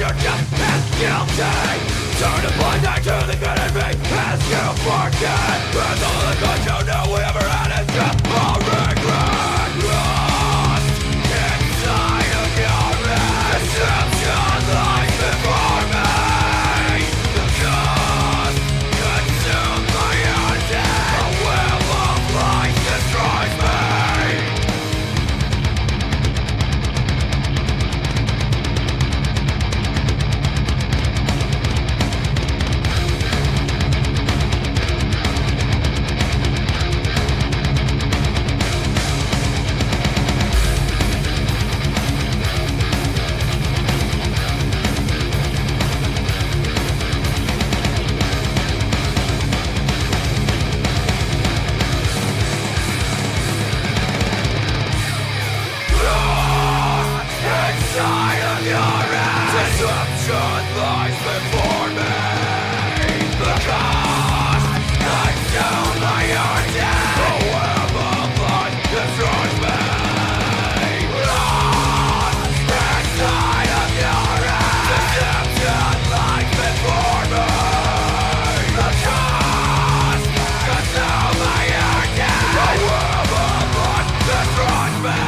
you're just as guilty. Turn a blind eye to the good in me as you forget. And all the good you knew we ever had is just a regret. Lost inside of your head. Deception lies before me. The cause consumed by your death. The will of life destroys me. Inside of your head, deception lies before me. The cost consumed by your death. The web of life destroys me. Lost inside of your head, deception lies before me. The cost consumed by your death. The web of life destroys me.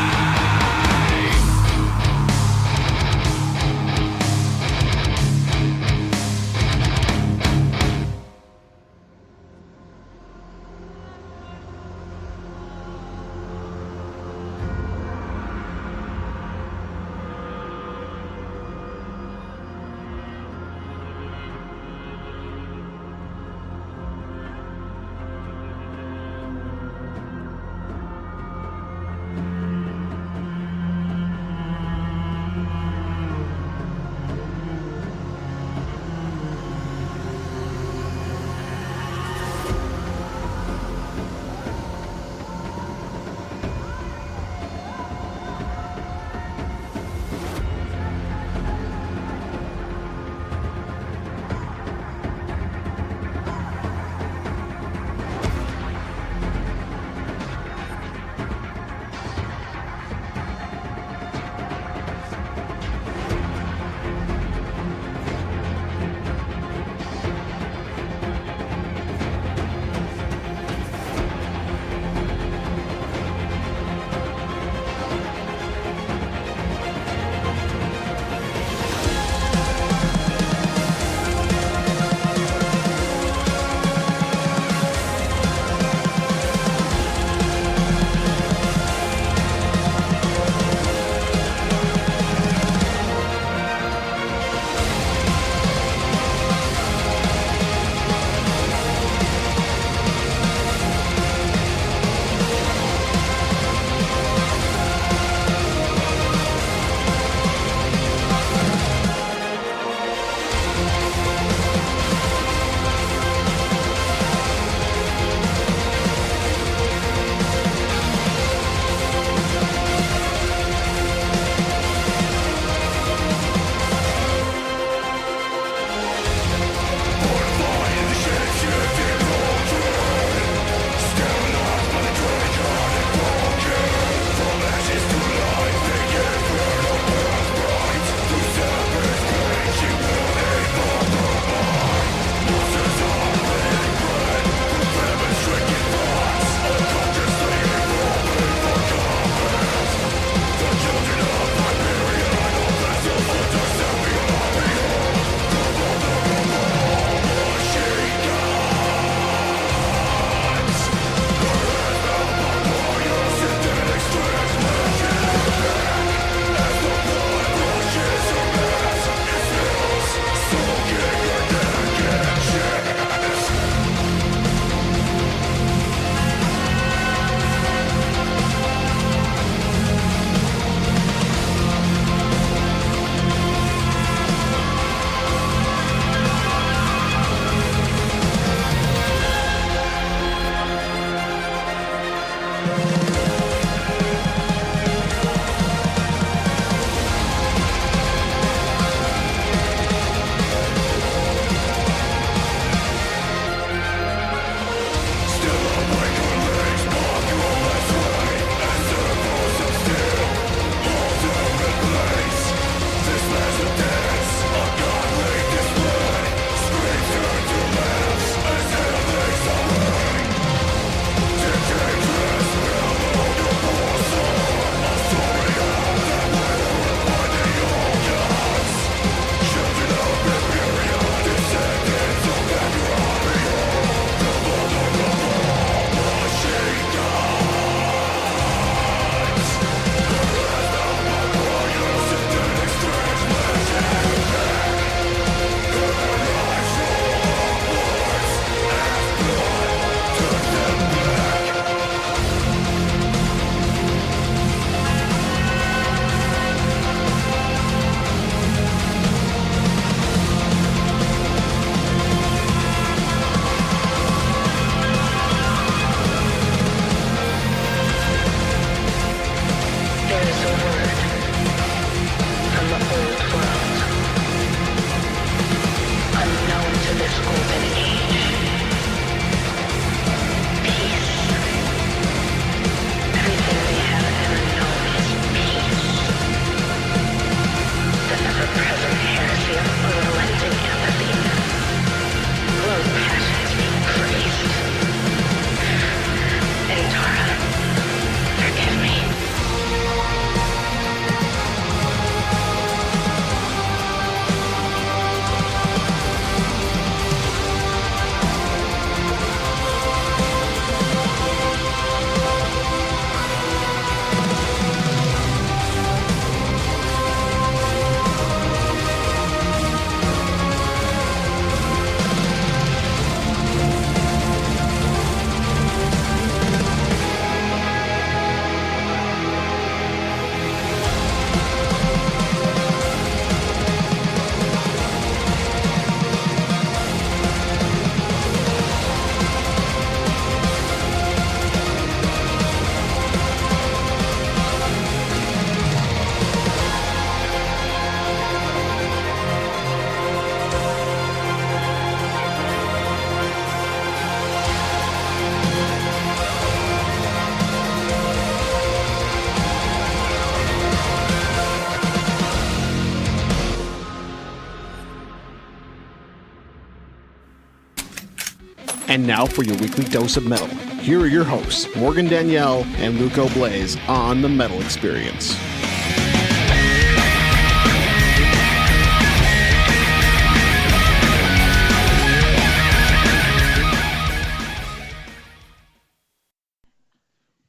And now for your weekly dose of metal. Here are your hosts, Morgan Danielle and Luco Blaze on the Metal Experience.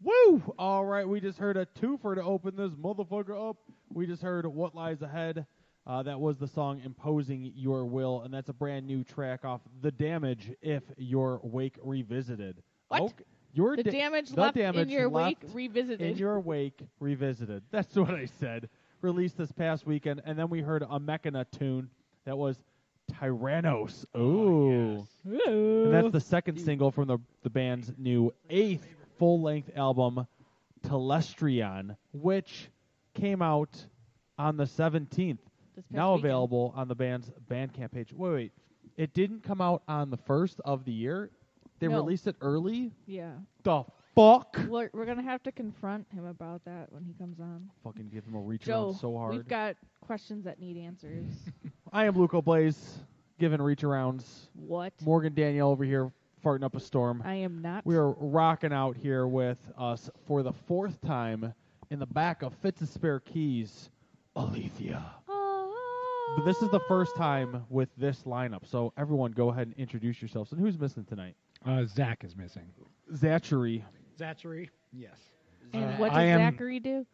Woo! All right, we just heard a twofer to open this motherfucker up. We just heard What Lies Ahead. That was the song Imposing Your Will, and that's a brand new track off The Damage, If Your Wake Revisited. What? Okay. The damage left in your wake revisited. In your wake revisited. That's what I said. Released this past weekend, and then we heard a Mechana tune that was Tyrannos. Ooh. Ooh. And that's the second single from the band's new 8th full-length album, Telestrion, which came out on the 17th. Now weekend. available on the band's Bandcamp page. Wait. It didn't come out on the 1st of the year? They released it early? Yeah. The fuck? We're going to have to confront him about that when he comes on. Fucking give him a reach Joe, around so hard. we've got questions that need answers. I am Luco Blaze, giving reach arounds. What? Morgan Danielle over here farting up a storm. I am not. We are rocking out here with us for the 4th time in the back of Fits and Spare Keys, Alethia. But this is the first time with this lineup, so everyone go ahead and introduce yourselves. And who's missing tonight? Zach is missing. Zachary. Zachary? Yes. And what does Zachary do?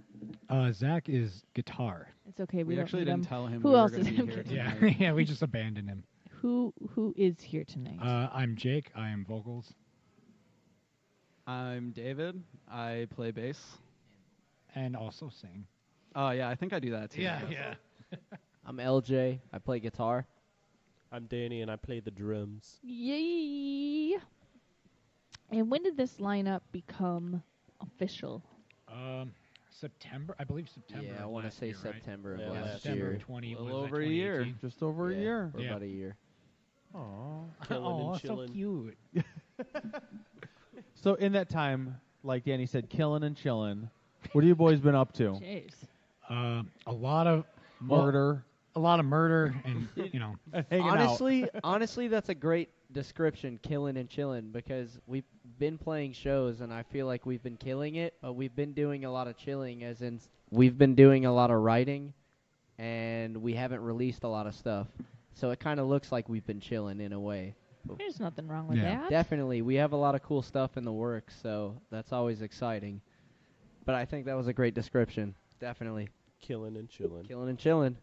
Zach is guitar. It's okay. We don't actually need didn't him. tell him Who we else were is going to here be here Yeah, tonight. yeah, we just abandoned him. Who is here tonight? I'm Jake. I am vocals. I'm David. I play bass. And also sing. Oh, yeah, I think I do that too. Yeah. I'm LJ. I play guitar. I'm Danny, and I play the drums. Yay! And when did this lineup become official? September, I believe September. Yeah, I want to say September of last September year. 20. A little was that over a year. 2018? Just over a year. For about a year. Aww. Killing and so chilling. cute. So in that time, like Danny said, killing and chilling, what have you boys been up to? Jeez. A lot of Murder. a lot of murder, and Hanging out. Honestly, that's a great description, killing and chilling, because we've been playing shows, and I feel like we've been killing it, but we've been doing a lot of chilling, as in we've been doing a lot of writing, and we haven't released a lot of stuff. So it kind of looks like we've been chilling in a way. There's nothing wrong with Yeah. that. Definitely, we have a lot of cool stuff in the works, so that's always exciting. But I think that was a great description. Definitely. Killing and chilling. Killing and chilling.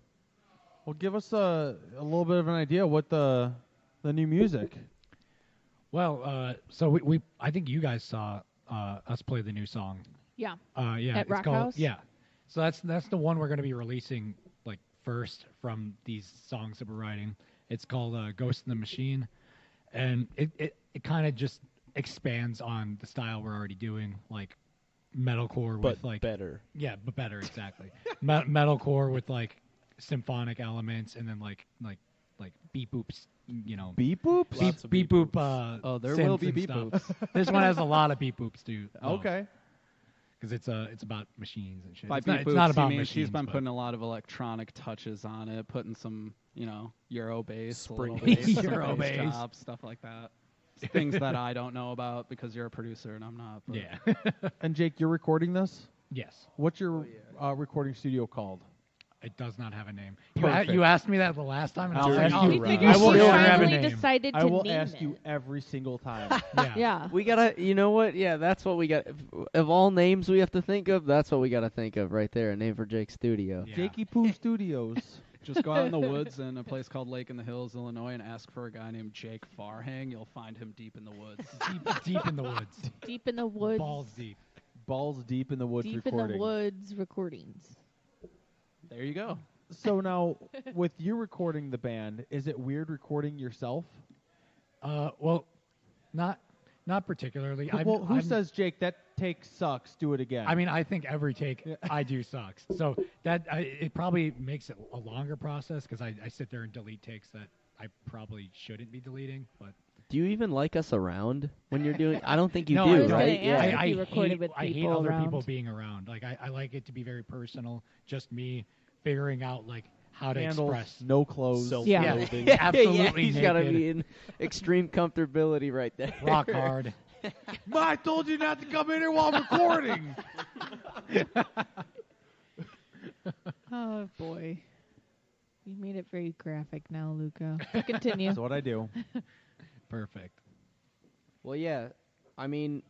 Well, give us a little bit of an idea what the new music. Well, so we I think you guys saw us play the new song. Yeah. Yeah, At it's Rock called House? Yeah. So that's the one we're going to be releasing like first from these songs that we're writing. It's called Ghost in the Machine, and it kind of just expands on the style we're already doing, like metalcore But with like better. Yeah, but better exactly. Metalcore with like symphonic elements, and then like beep boops, Beep boops? Lots of beep beep boop. Oh, there synths will be and beep stuff. boops. This one has a lot of beep boops too. Okay. Because it's about machines and shit. By It's beep not, boops, it's not about he means machines. she's been but- putting a lot of electronic touches on it, putting some, Euro bass, Spring bass, bass. some Euro bass. chops, stuff like that. Things that I don't know about because you're a producer and I'm not. But Yeah. And Jake, you're recording this? Yes. What's your recording studio called? It does not have a name. Perfect. You asked me that the last time, and I was During like, the We round. figured I will you still have a finally name. decided to I will name ask it. you every single time. Yeah. Yeah. We gotta, you know what? Yeah, that's what we got. Of all names we have to think of, that's what we gotta think of right there. A name for Jake's studio. Yeah. Jakey Poo Studios. just go out in the woods in a place called Lake in the Hills, Illinois, and ask for a guy named Jake Farhang. You'll find him deep in the woods. deep in the woods. Deep in the woods. Balls deep. Balls deep in the woods Deep recording. in the woods recordings. There you go. So now, with you recording the band, is it weird recording yourself? Well, not particularly. Who says, Jake, that take sucks, do it again? I mean, I think every take I do sucks. So it probably makes it a longer process because I sit there and delete takes that I probably shouldn't be deleting. But Do you even like us around when you're doing? I don't think you no, do, I was don't. gonna right? ask Yeah. if you recorded with I hate people other around. people being around. Like I like it to be very personal, just me figuring out like how to Candles, express. no clothes. Yeah. Self-loathing. Absolutely yeah, he's gotta naked. be in extreme comfortability right there. Rock hard. I told you not to come in here while I'm recording. Oh boy, you made it very graphic now, Luca. Continue. That's what I do. Perfect. Well, yeah. I mean,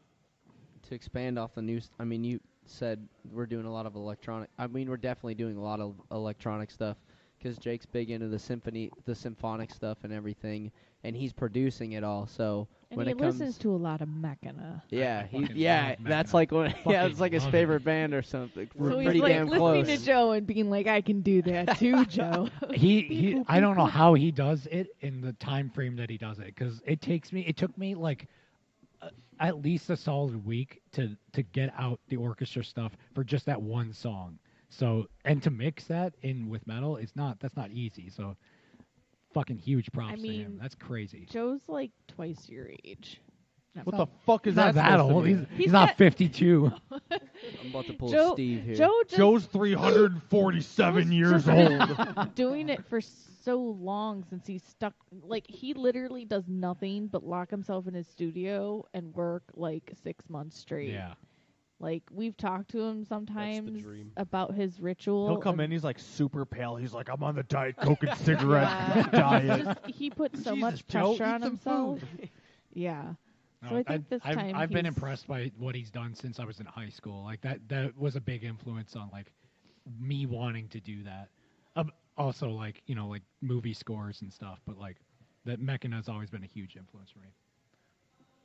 to expand off the news, I mean, you said we're doing a lot of electronic. I mean, we're definitely doing a lot of electronic stuff because Jake's big into the symphonic stuff and everything, and he's producing it all. So And when he it comes, listens to a lot of Mechana. yeah, I he, fucking yeah, love that's Mechana. like one. Yeah, it's Fucking like his love favorite it. band or something. We're So pretty he's like damn listening close. to Joe and being like, I can do that too, Joe. He I don't know how he does it in the time frame that he does it, because it took me like at least a solid week to get out the orchestra stuff for just that one song. So, and to mix that in with metal, that's not easy. So fucking huge props to him. mean, That's crazy. Joe's like twice your age. What the fuck is He's not that that supposed to old. mean? He's not got- 52. I'm about to pull Joe, Steve here. Joe just Joe's 347 years just old. doing it for so long since he's stuck. Like, he literally does nothing but lock himself in his studio and work like 6 months straight. Yeah. Like, we've talked to him sometimes dream. about his ritual. He'll come and in, he's like super pale. He's like, I'm on the Diet Coke and cigarette Yeah. diet. Just, he puts so Jesus, much Joe, pressure eat on some himself. food. Yeah. No, So I think this time I've been he's- impressed by what he's done since I was in high school. Like that was a big influence on like me wanting to do that. Also, like like movie scores and stuff. But like that Mechana's always been a huge influence for me.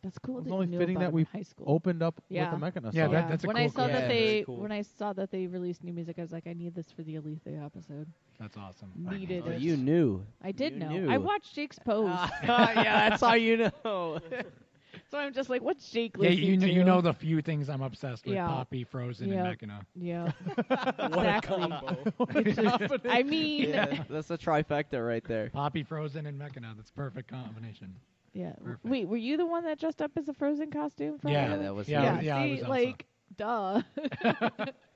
That's cool. It's that only you knew fitting about that him we in high school. Opened up Yeah. with the Mechana Yeah, song. that's a when cool I saw Yeah, that very they cool. when I saw that they released new music, I was like, I need this for the Alethia episode. That's awesome. Needed Oh, it. you knew. I did You know. knew. I watched Jake's post, Yeah, that's how you know. so I'm just like, what's Jake Yeah, listening to? you know the few things I'm obsessed with: Yeah. Poppy, Frozen, Yeah. and Mechana. Yeah. What a Exactly. combo. I mean, Yeah, that's a trifecta right there. Poppy, Frozen, and Mechana. That's a perfect combination. yeah. Perfect. Wait, were you the one that dressed up as a Frozen costume? For Yeah, Halloween? that was yeah, me. yeah. I See, was also. like, duh.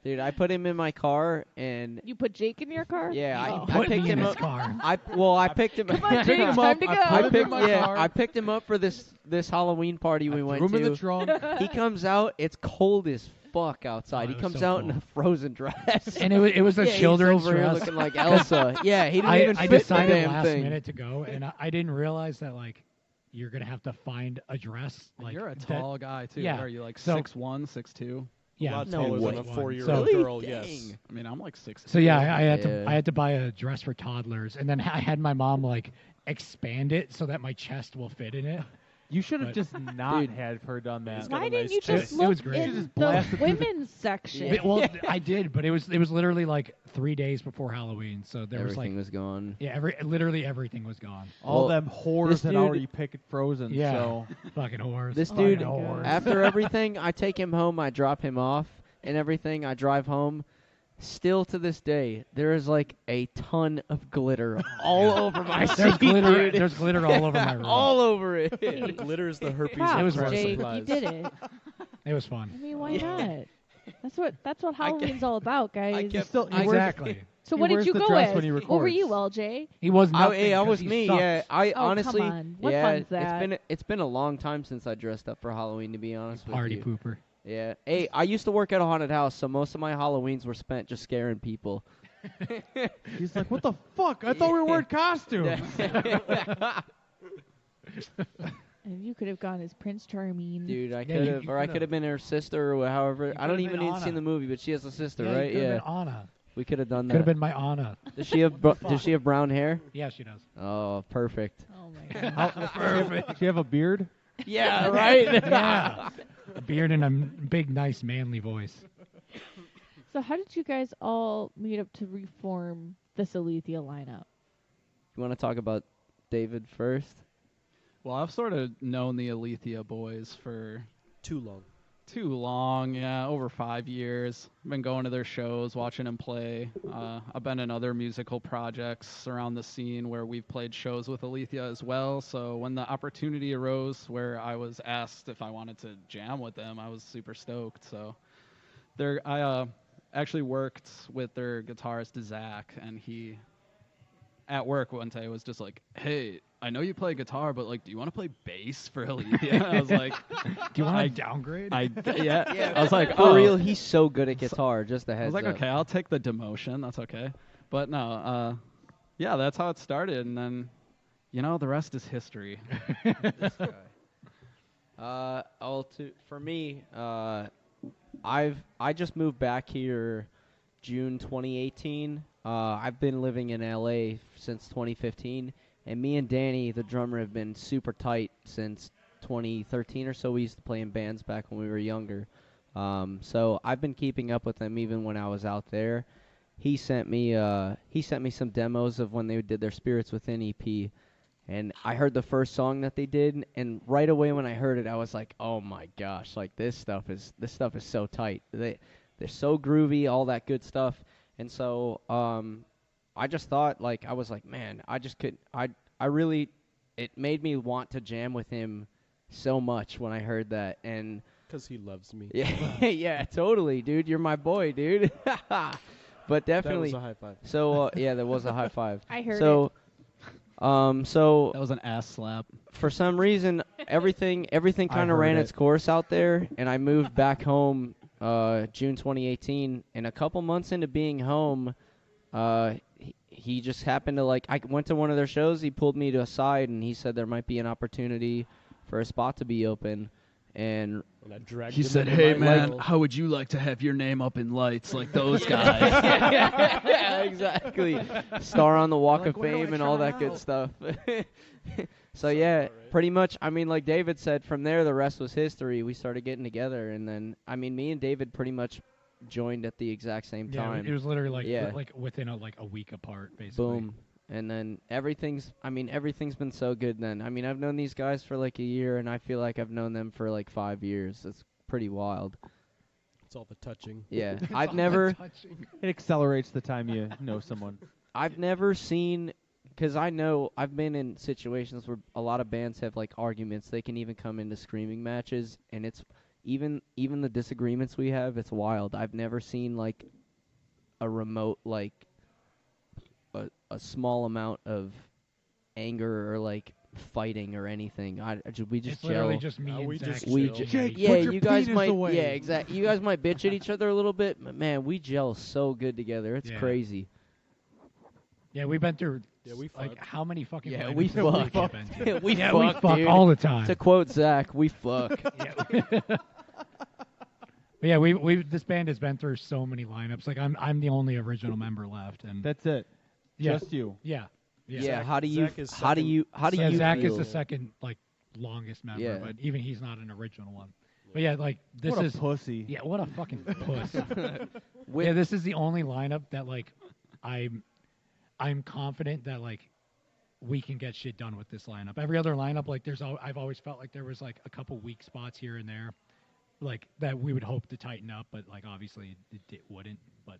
Dude, I put him in my car and You put Jake in your car? yeah, Oh. I Put picked me in him his up. car. I picked him. Come on, Pick Jake, him it's up, time to I go. put I him in picked my car. I picked him up for this Halloween party we went Threw him in to. the trunk. He comes out. It's cold as fuck outside. Oh, He it was comes so out in cold. a frozen dress. And it was a Yeah, he's children's over here dress. looking like Elsa. Yeah, he didn't even I fit the decided damn last thing. minute to go, and I didn't realize that like you're gonna have to find a dress. And Like you're a that- tall guy too. yeah, What are you like so- 6'1", 6'2"? Yeah, A lot No taller way. than a 6'1". 4-year-old So- Really? girl, yes. Dang. I mean, I'm like 6'2". So yeah, I had Yeah. to I had to buy a dress for toddlers, and then I had my mom like expand it so that my chest will fit in it. You should have But- just not Dude. had her done that. He's got Why a didn't nice you chest. just It look was great. You in just the blasted through the- women's section? Well, I did, but it was literally like 3 days before Halloween, so there was Everything like was gone. yeah, literally everything was gone. All Well, them whores this had dude- already picked Frozen. Yeah. So Fucking whores. This Fucking dude, whores. after everything, I take him home, I drop him off, and everything, I drive home. Still to this day, there is like a ton of glitter all over my There's seat, glitter. dude. There's glitter all over my room. all over it. Hey, Glitters the herpes props, It was of Jake. supplies. You did it. It was fun. I mean, why Yeah. not? That's what I Halloween's all about, guys. kept- still I- Exactly. So He what did wears you the go dress as? when he What were you, records. LJ? He was I, nothing. hey, I 'cause was he me. sucks. Yeah, I Oh, honestly, come on. What yeah, fun's that? it's been a long time since I dressed up for Halloween. To be honest with Party you. pooper. Yeah. Hey, I used to work at a haunted house, so most of my Halloweens were spent just scaring people. he's like, "What the fuck? I thought we were wearing costumes." And you could have gone as Prince Charming. Dude, I Yeah, could you have, or I could've. could have been her sister, or however. You I don't could've even been need to see Anna. the movie, but she has a sister, Yeah, right? Could have Yeah, been Anna. we could have done Could have that. been my Anna. Does she have does she have brown hair? Yeah, she does. Oh, perfect. Oh my god. Does she have a beard? Yeah, right. Yeah. A beard and a big, nice, manly voice. So how did you guys all meet up to reform this Alethia lineup? You want to talk about David first? Well, I've sort of known the Alethia boys for Too long. too long, yeah, over 5 years. I've been going to their shows, watching them play. I've been in other musical projects around the scene where we've played shows with Alethia as well. So when the opportunity arose where I was asked if I wanted to jam with them, I was super stoked. So I actually worked with their guitarist Zach, and he at work one day was just like, "Hey, I know you play guitar, but like, do you want to play bass for Alethia?" I was like, Do you want to downgrade? yeah. I was like, For oh, real, he's so good at guitar. Just a heads I was like, up. okay, I'll take the demotion. That's okay. But no, yeah, that's how it started, and then, the rest is history. For me, I just moved back here June 2018. I've been living in LA since 2015, and me and Danny, the drummer, have been super tight since 2013 or so. We used to play in bands back when we were younger. So I've been keeping up with them even when I was out there. He sent me some demos of when they did their Spirits Within EP. And I heard the first song that they did, and right away when I heard it, I was like, "Oh my gosh! Like this stuff is so tight. They're so groovy, all that good stuff." And so I just thought, I was like, man, it made me want to jam with him so much when I heard that, and Because he loves me. yeah, totally, dude. You're my boy, dude. But definitely. That was a high five. So yeah, there was a high five. I heard so, so That was an ass slap. for some reason, everything kind of heard ran it. its course out there, and I moved back home June 2018. And a couple months into being home, he just happened to I went to one of their shows. He pulled me to a side, and he said there might be an opportunity for a spot to be open. And And I dragged He him said, into "Hey my man, level. how would you like to have your name up in lights like those guys?" yeah, exactly. Star on the Walk of where do I Fame and all try that good out? stuff. So yeah, alright. pretty much. I mean, like David said, from there the rest was history. We started getting together, and then me and David pretty much joined at the exact same Yeah, time. it was literally Yeah. within a week apart, basically. Boom. And then everything's been so good then. I've known these guys for a year, and I feel like I've known them for 5 years. It's pretty wild. It's all the touching. Yeah. I've It accelerates the time you know someone. never seen, because I know I've been in situations where a lot of bands have arguments. They can even come into screaming matches, and it's even the disagreements we have, it's wild. I've never seen a remote a small amount of anger or fighting or anything. We just It's literally gel. just me and we Zach. just We chill. Jake, yeah, put your you guys penis might away. yeah, exactly. You guys might bitch at each other a little bit, but man, we gel so good together. It's Yeah. crazy. Yeah, we've been through Yeah, we like fuck. how many fucking Yeah, lineups we have fuck. been to? we Yeah, fuck, we fuck dude. all the time. To quote Zach, we fuck. Yeah. But yeah, we this band has been through so many lineups. I'm the only original member left, and That's it. yeah, Just you. yeah. Yeah, how do you Zach is how do second- you how do Yeah, you Zach feel? is the second longest member, Yeah. but even he's not an original one. But yeah, this What a is pussy. yeah, what a fucking puss. With- Yeah, this is the only lineup that I'm confident that we can get shit done with this lineup. Every other lineup, I've always felt like there was a couple weak spots here and there, that we would hope to tighten up, but obviously it wouldn't. But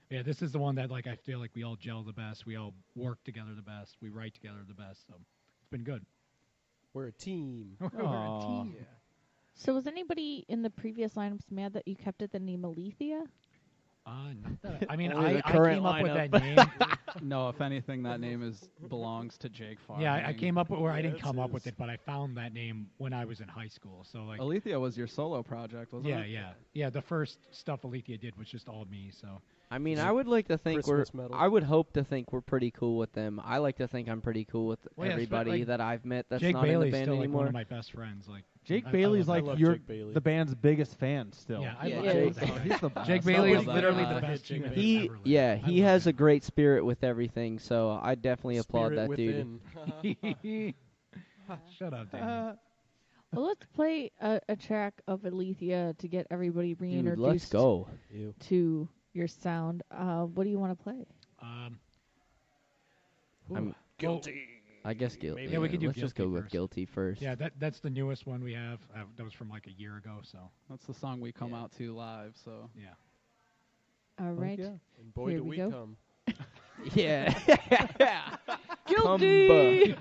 yeah, this is the one that I feel like we all gel the best, we all work together the best, we write together the best. So it's been good. We're a team. Aw. So was anybody in the previous lineups mad that you kept it the name Alethia? Not that, I mean, Only the I current came up with that lineup. name. No, if anything, that name belongs to Jake Farr. Yeah, I came up with, or I didn't that's come up with his. it, but I found that name when I was in high school. So Alethia was your solo project, wasn't yeah, it? yeah. The first stuff Alethia did was just all me. So I would like to think Christmas medal. I would hope to think we're pretty cool with them. I like to think I'm pretty cool with Well, yeah, everybody that I've met that's Jake not Bailey's in the band still anymore. one of my best friends. Jake I Bailey's love I like love you're Jake Bailey. the band's biggest fan still. Yeah, I Yeah, love Jake- that guy. He's the best. Jake I Bailey love is that literally guy. the best Jake human Bailey. being ever lived. Yeah, I he love has him. a great spirit with everything, so I definitely applaud Spirit that dude. within. Shut up, Danny. Well, let's play a track of Alethia to get everybody Dude, reintroduced let's go. Ew. to your sound. What do you want to play? I'm Guilty. I guess guilty. Maybe. Yeah, we could do Let's just go Guilty with first. guilty first. Yeah, that's the newest one we have. That was from a year ago. So That's the song we come Yeah. out to live. So yeah. All right. yeah. And boy, Here do we we go. come. Yeah. Guilty!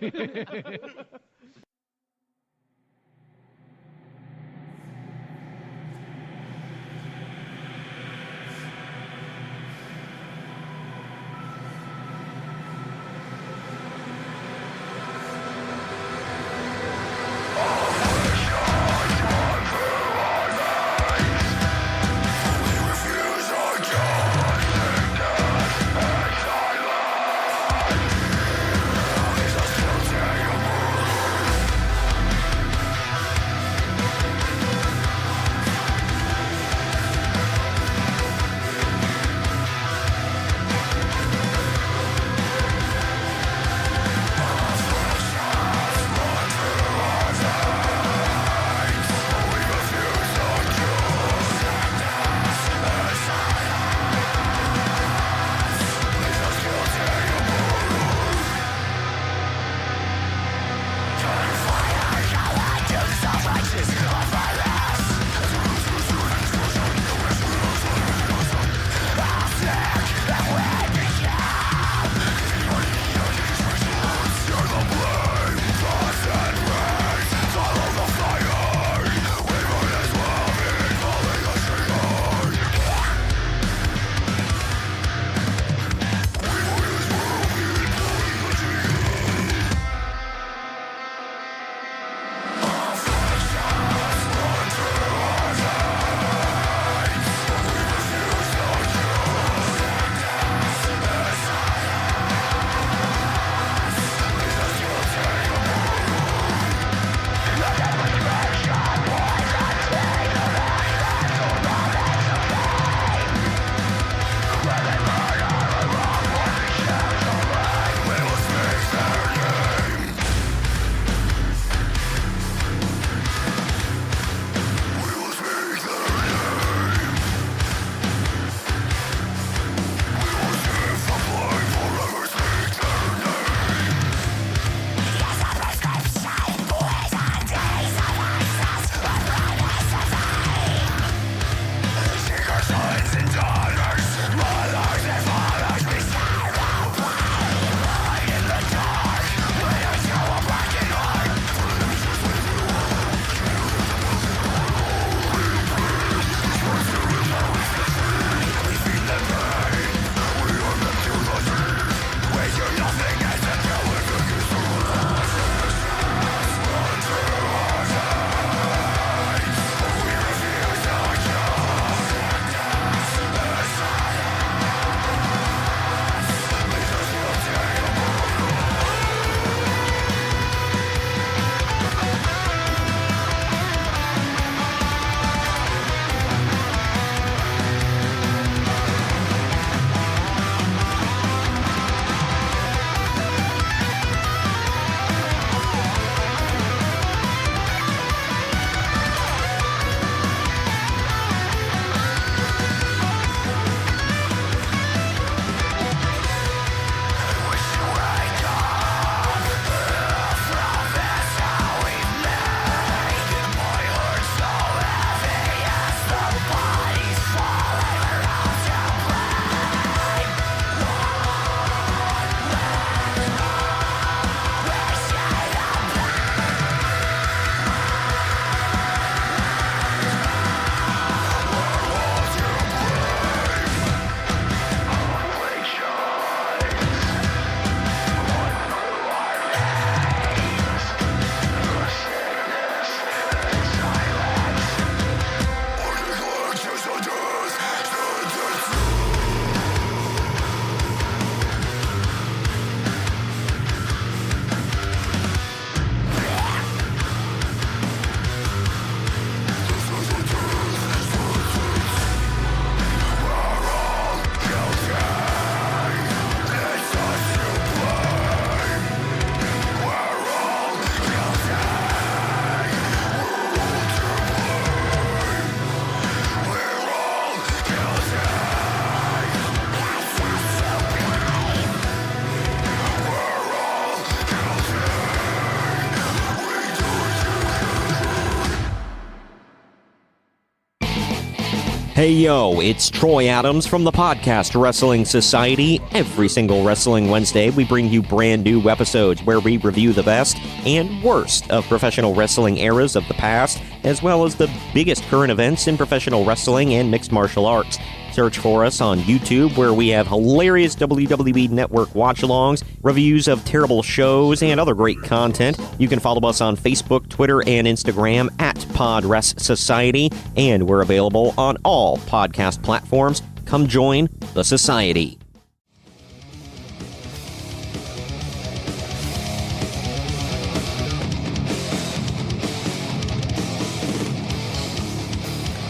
Hey yo, it's Troy Adams from the podcast Wrestling Society. Every single Wrestling Wednesday, we bring you brand new episodes where we review the best and worst of professional wrestling eras of the past, as well as the biggest current events in professional wrestling and mixed martial arts. Search for us on YouTube, where we have hilarious WWE Network watch-alongs, reviews of terrible shows, and other great content. You can follow us on Facebook, Twitter, and Instagram at PodRes Society, and we're available on all podcast platforms. Come join the Society.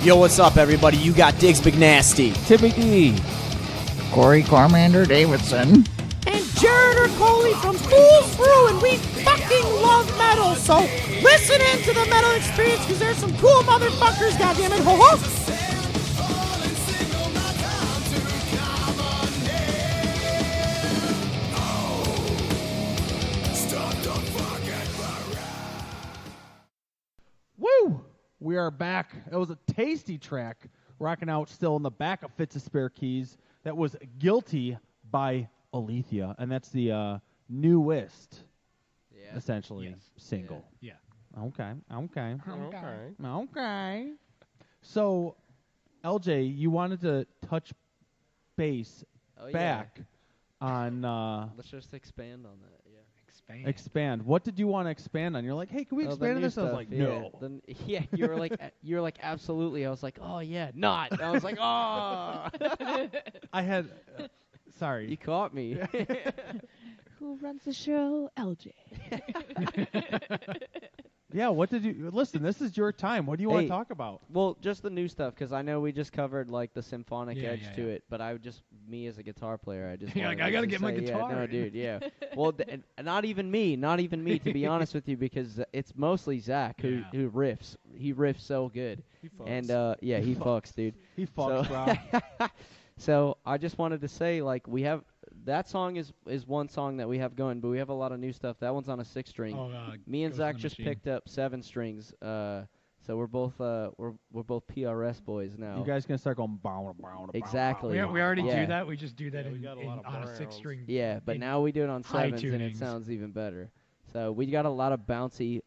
Yo, what's up, everybody? You got Diggs McNasty, Timmy D, Corey Carmander Davidson, and Jared Ercoli from Fools Brew, and we fucking love metal. So listen in to the metal experience, because there's some cool motherfuckers, goddammit. Ho ho! Woo! We are back. It was a tasty track, rocking out still in the back of Fits of Spare Keys. That was Guilty by Alethia, and that's the newest, essentially, single. Yeah. Okay. Okay. So, LJ, you wanted to touch base back on Let's just expand on that. Yeah. expand. What did you want to expand on? You're like, hey, can we expand on this? I was like, no. You were like, absolutely. I was like, oh yeah, not. I was like, oh. I had. Sorry. You caught me. Who runs the show? LJ. Yeah, what did you... Listen, this is your time. What do you want Hey, to talk about? Well, just the new stuff, because I know we just covered like the symphonic edge to it, but me as a guitar player, I just You're wanted like, I gotta to get my say, guitar Yeah, no, in. dude, yeah. Well, and not even me, to be honest with you, because it's mostly Zach who riffs. He riffs so good. He fucks. And he fucks, dude. He fucks, bro. So I just wanted to say, like, we have that song is one song that we have going, but we have a lot of new stuff. That one's on a 6-string. Me and Goes Zach in the just Machine. picked up 7 strings. So we're both PRS boys now. You guys gonna start going bow, bow, bow, Exactly. We already Yeah. do that. We just do that Yeah, we in, got a in, lot of on a browns. 6-string. Yeah, but in now we do it on high 7s, and it tunings. sounds even better. So we got a lot of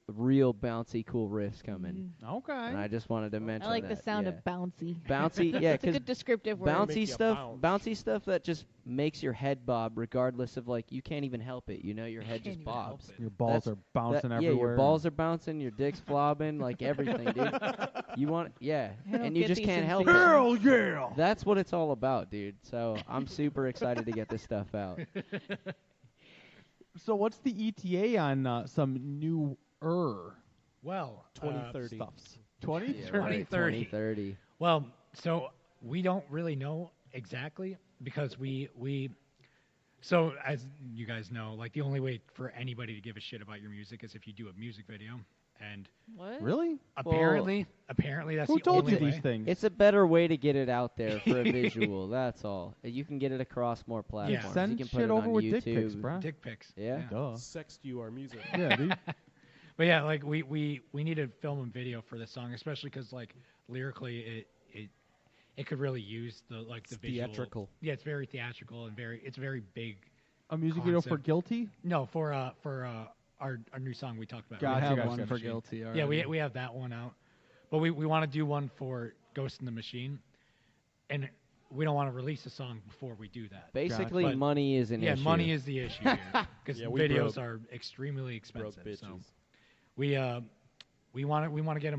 real bouncy, cool riffs coming. Okay. And I just wanted to mention I like the that, sound yeah. of bouncy. Bouncy, yeah, It's a 'cause good descriptive word. Make you bounce. bouncy stuff that just makes your head bob, regardless of like you can't even help it. You know, your head can't just even help bobs. it. Your balls That's- are bouncing Yeah, everywhere. your balls are bouncing, your dick's flobbing, like everything, dude. You want, I don't and you get just these can't help it. sensations. Hell yeah! That's what it's all about, dude. So I'm super excited to get this stuff out. So what's the ETA on some new Well, 2030. stuffs? 20? Yeah, 2030. 2030. Well, so we don't really know exactly because so as you guys know, like the only way for anybody to give a shit about your music is if you do a music video, and What? Really? apparently that's Who the told only you way. these things? It's a better way to get it out there for a visual. That's all. You can get it across more platforms. Send you can put shit it over on with YouTube. dick pics, bro. Dick pics. Yeah. Duh. Sext you our music. Yeah, dude. But yeah, like we need to film a video for this song, especially because like lyrically it could really use the visual. Theatrical. Yeah, it's very theatrical and it's very big. A music video for Concept. Guilty? No, for our new song we talked about. Gotcha, We have gotcha, one gotcha. for Guilty already. Yeah, we have that one out, but we want to do one for Ghost in the Machine, and we don't want to release a song before we do that. Basically, But- money is an issue. money is the issue here because Yeah, we videos broke. are extremely Broke expensive. bitches. So we want to get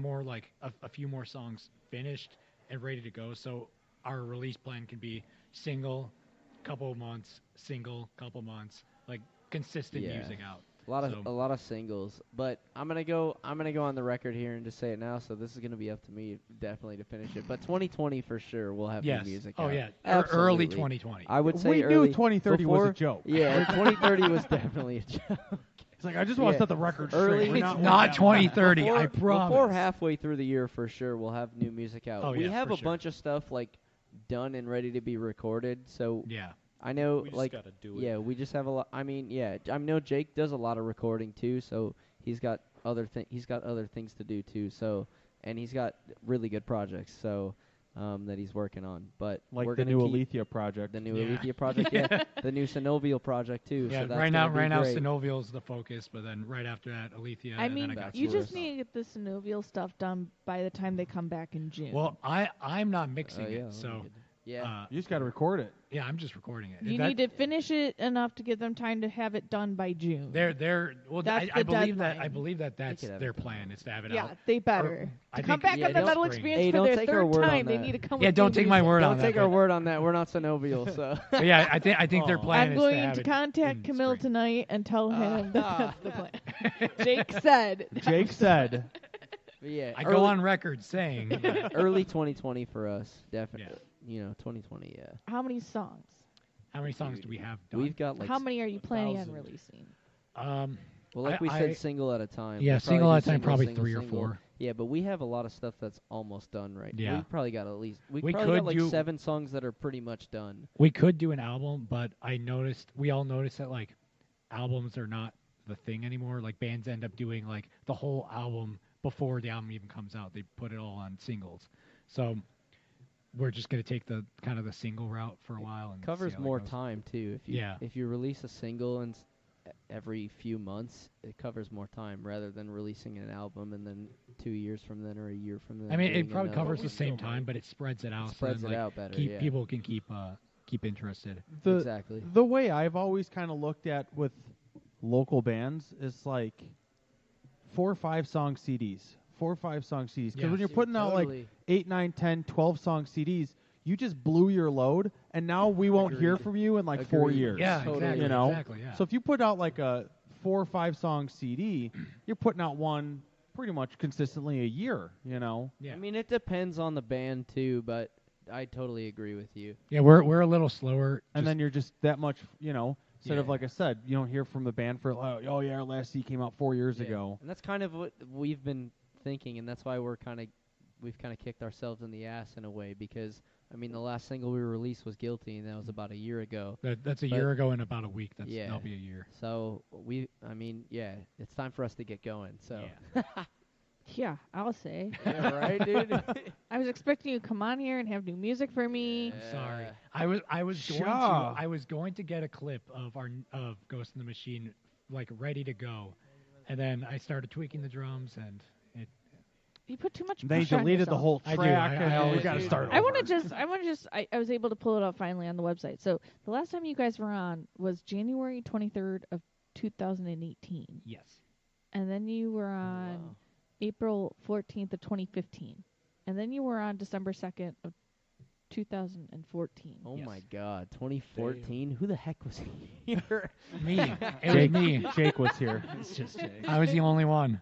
a few more songs finished and ready to go. So our release plan can be single, couple months, single, couple months, like consistent Yeah. music out. A lot of singles, but I'm gonna go on the record here and just say it now. So this is gonna be up to me definitely to finish it. But 2020 for sure, we'll have Yes. new music. Oh out. yeah. Absolutely. Early 2020. I would say We early. knew 2030 was a before- joke. Yeah, 2030 was definitely a joke. It's like, I just want to Yeah. set the record straight. Early- We're It's not not like that. 2030. I Before promise. halfway through the year for sure, we'll have new music out. Oh, we yeah, have for a sure. bunch of stuff like done and ready to be recorded. So Yeah. I know, We just like, gotta do it. yeah, we just have a lot. I mean, yeah, I know Jake does a lot of recording too, so he's got other things to do too. So, and he's got really good projects. So, that he's working on. But Like we're the gonna new keep Alethia project. the new Alethia project, yeah, the new Synovial project too. Yeah, so that's right now, gonna be great. Synovial's the focus, but then right after that, Alethia. I and mean, then I got you just Source. need to get the synovial stuff done by the time they come back in June. Well, I'm not mixing yeah, it, so yeah. You just got to record it. yeah, I'm just recording it. you need to finish it enough to give them time to have it done by June. Well, That's I the believe deadline. that's could have their it done. plan is to have it yeah, out. they better. I To come think- back yeah, on the don't Metal spring. Experience Hey, for don't their take our third word on time, they that. need to come Yeah, with don't new take my music. word on Don't that. take our word on that. We're not Synovial, so. But yeah, I think their plan I'm is going to have to it contact in Camille spring. tonight and tell him that that's the plan. Jake said. Jake said. But yeah, I go on record saying early 2020 for us, definitely. You know, 2020, yeah. How many songs? how many songs do we have done? We've got like How many are you planning on 1,000. releasing? well, like we said, single at a time. Yeah, We'll probably single do at a time, single, probably single, 3 or single. 4. Yeah, but we have a lot of stuff that's almost done right. Yeah. We've probably got at least we We probably could got like do- 7 songs that are pretty much done. We could do an album, but we all noticed that like albums are not the thing anymore. Like bands end up doing like the whole album before the album even comes out. They put it all on singles. So we're just gonna take the kind of the single route for a while and Covers see how more that goes. time too. If you release a single and every few months, it covers more time rather than releasing an album and then 2 years from then or a year from then. I mean, doing it probably another covers one. the same time, but it spreads it out. Spreads so it then, like, out better, keep yeah. people can keep interested. Exactly. The way I've always kind of looked at with local bands is like 4 or 5 song CDs. 4 or 5 song CDs. Because Yeah. when you're putting out like Totally. 8, 9, 10, 12 song CDs, you just blew your load, and now we won't hear Agreed. from you in like 4 Agreed. years. Yeah, Totally. exactly. You know? Exactly, yeah. So if you put out like a 4 or 5 song CD, you're putting out one pretty much consistently a year. You know. yeah. I mean, it depends on the band too, but I totally agree with you. Yeah, we're a little slower. And then you're just that much, you know. Instead of Yeah. like I said, you don't hear from the band for oh yeah, our last CD came out 4 years Yeah. ago. And that's kind of what we've been thinking, and that's why we've kind of kicked ourselves in the ass in a way, because I mean the last single we released was Guilty, and that was about a year ago. That's a But- year ago in about a week. Yeah. That'll be a year. So it's time for us to get going. So Yeah, I'll say. yeah, right, dude. I was expecting you to come on here and have new music for me. I'm sorry. Yeah. I was going to get a clip of Ghost in the Machine like ready to go, and then I started tweaking the drums and it. You put too much They pressure on deleted the yourself. whole I do. track, I and always we got to do. start. I over. want to just, I was able to pull it up finally on the website. So the last time you guys were on was January 23rd of 2018, Yes. and then you were on Wow. April 14th of 2015, and then you were on December 2nd of 2014. Oh Yes. my God, 2014. Who the heck was here? Me. It was Jake, me. Jake was here. It's just Jake. I was the only one.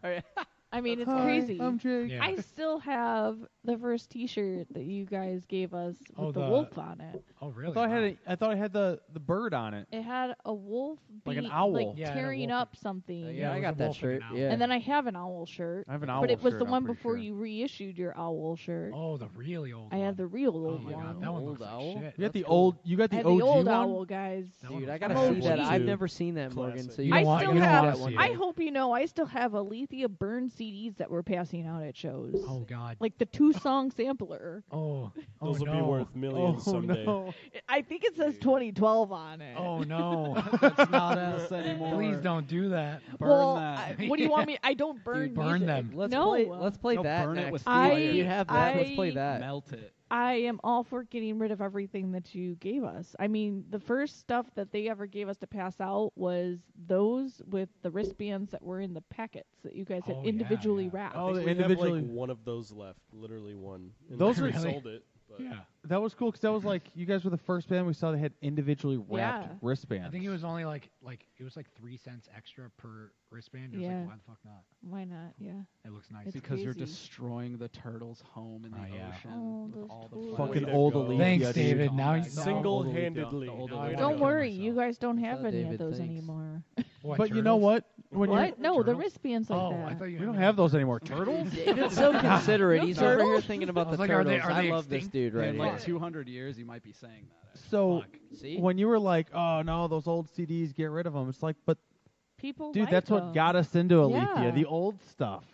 I mean, it's Hi, crazy. I'm Jake. Yeah. I still have the first T-shirt that you guys gave us with Oh, the the- wolf on it. Oh I really? thought Wow. I thought I had the bird on it. It had a wolf, Like an being- owl. like Yeah, it had a tearing wolf. up something. Yeah, it I was got a that wolf and an shirt. owl. Yeah. And then I have an owl shirt. I have an owl But it was shirt, the I'm one pretty before sure. you reissued your owl shirt. Oh, the really old. I one. had the real Oh old my one. God, that one Old looks like owl? shit. You got That's the cool. old. You got I the had OG the old one. owl, guys. That one Dude, I looks gotta like see shit. that. I've Dude. never seen that, Morgan. Classic. So you I don't still you don't have. wanna see I it. hope you know. I still have Alethia Burn CDs that we're passing out at shows. Oh God. Like the 2-song sampler. Oh. Those oh, will no. be worth millions Oh someday. no! I think it says 2012 on it. Oh no. That's not us anymore. Please don't do that. well, that. what do you want me? I don't burn. burn music. them. Let's No. play No, that burn it next. with I- fire. If you have that, let's play I- that. Melt it. I am all for getting rid of everything that you gave us. I mean, the first stuff that they ever gave us to pass out was those with the wristbands that were in the packets that you guys had Oh, yeah, individually yeah. wrapped. Oh, I the think we have individually. like one of those left, literally one. And Those we are- sold it. But Yeah. That was cool because that was like you guys were the first band we saw that had individually wrapped Yeah. wristbands. I think it was only like it was like 3 cents extra per wristband. It was Yeah. like, why the fuck not? Why not? Yeah. It looks nice. It's Because you're crazy. destroying the turtle's home in the yeah. ocean Oh, with those all the turtles. fucking Way to old go. Alethia. Thanks, dude. David. Now All he's that- Single-handedly. the old Now I Alethia. wanna Don't kill worry, myself. you guys don't have What's up, any of David? those Thanks. anymore. What, But you know turtles? what? When you What? No, the Turtles? wristbands like Oh, that. I thought you we don't meant- have those anymore. Turtles? David's so considerate. He's over here Turtles? thinking about I was the like, are turtles. they- are I they love this extinct? dude right In here. like 200 years, you might be saying that. So Fuck. See? when you were like, "Oh no, those old CDs, get rid of them," it's like, but People dude, like that's what them. got us into Alethia, Yeah. the old stuff.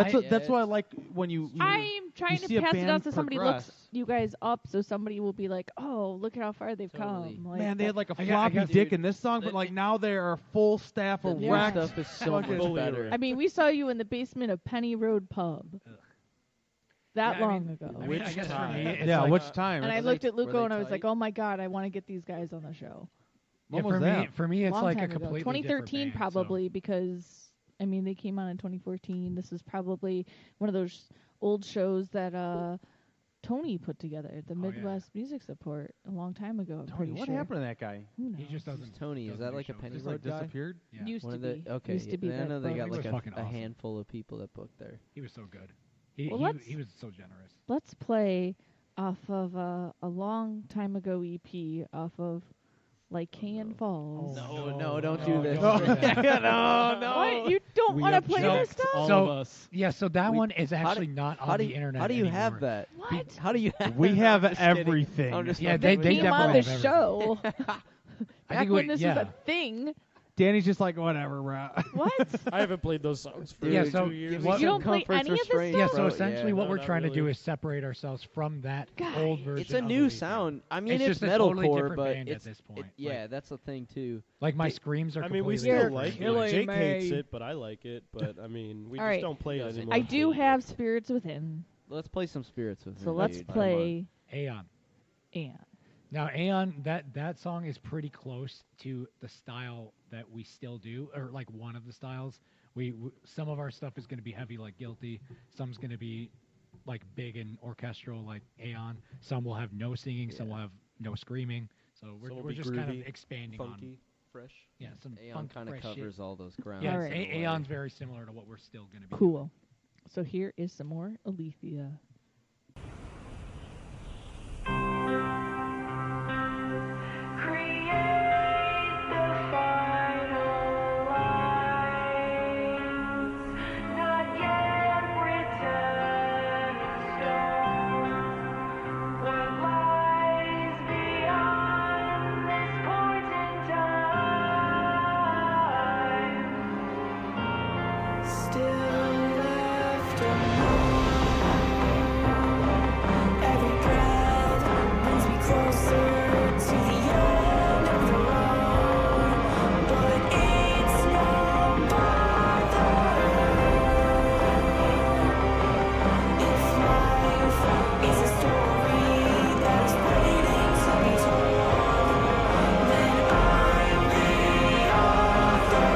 That's what I like when you I'm trying you to see a pass it band on so somebody looks progress. you guys up, so somebody will be like, "Oh, look at how far they've Totally. come." Like, Man, they had like a I floppy guess- dick Dude, in this song, but like now they are a full staff The of new wrecked stuff is so much fucking- better. I mean, we saw you in the basement of Penny Road Pub. That Yeah, I long mean- ago. I mean, I guess for me, it's Yeah, like, which time? And I It's looked like- at Luco they and I was like, tight? "Oh my god, I want to get these guys on the show." yeah, When was that? for me, it's Long like a time ago. completely 2013 different band, probably because I mean they came on in 2014. This is probably one of those old shows that Tony put together, the yeah. Midwest Music Support, a long time ago. I'm Tony, pretty what sure. happened to that guy? Who He knows? just doesn't. Who's Tony? Is doesn't that do like a shows. Penny Just Road like guy? disappeared? Yeah. Used One to of the be. okay. Used to be I that know they book. got He like was fucking a awesome. handful of people that booked there. He was so good. Well, He was so generous. Let's play off of a long time ago EP off of Lycan Falls. No, don't do No, this. don't do that. no. What? You don't We want to play object, this stuff? all So- of us. Yeah, so that We- one is how actually do- not How on do the you, internet how do you anymore. have that? What? How do you have We that? have I'm just kidding. everything. I'm just Yeah, fucking they with you. Came on definitely the have show. I Back think when we- this yeah. was a thing. Danny's just like, whatever, bro. What? I haven't played those songs for Yeah, so 2 years. Give what- me You some don't play comforts any of this restraint, Yeah, stuff? so bro. essentially what No, we're not trying to do really. is separate ourselves from that Guy, old version. It's a of new Alethia. sound. I mean, It's it's, just a totally metalcore, different but band at it's this point. yeah, Like- that's the thing too. Like my screams are I mean, we completely still You're different. like it. killing Jake hates me. it, but I like it. But I mean, we All just right. don't play it Doesn't. anymore. I do have Spirits Within, Let's play some spirits with so me, let's dude. play Aeon. Anne. Now, Aeon, that song is pretty close to the style that we still do, or like one of the styles. We some of our stuff is going to be heavy, like Guilty. Some's going to be like big and orchestral, like Aeon. Some will have no singing. Some will have no screaming. So Some will we're be just kind of groovy, expanding funky, fresh. on some Aeon funk, kind of fresh shit. covers all those grounds. Yeah, All it's- right. Aeon's very similar to what we're still going to be. Cool. So here is some more Alethia. Still left every breath brings me closer to the end of the road, but it's no bother. If life is a story that is waiting to be told, then I'm the author.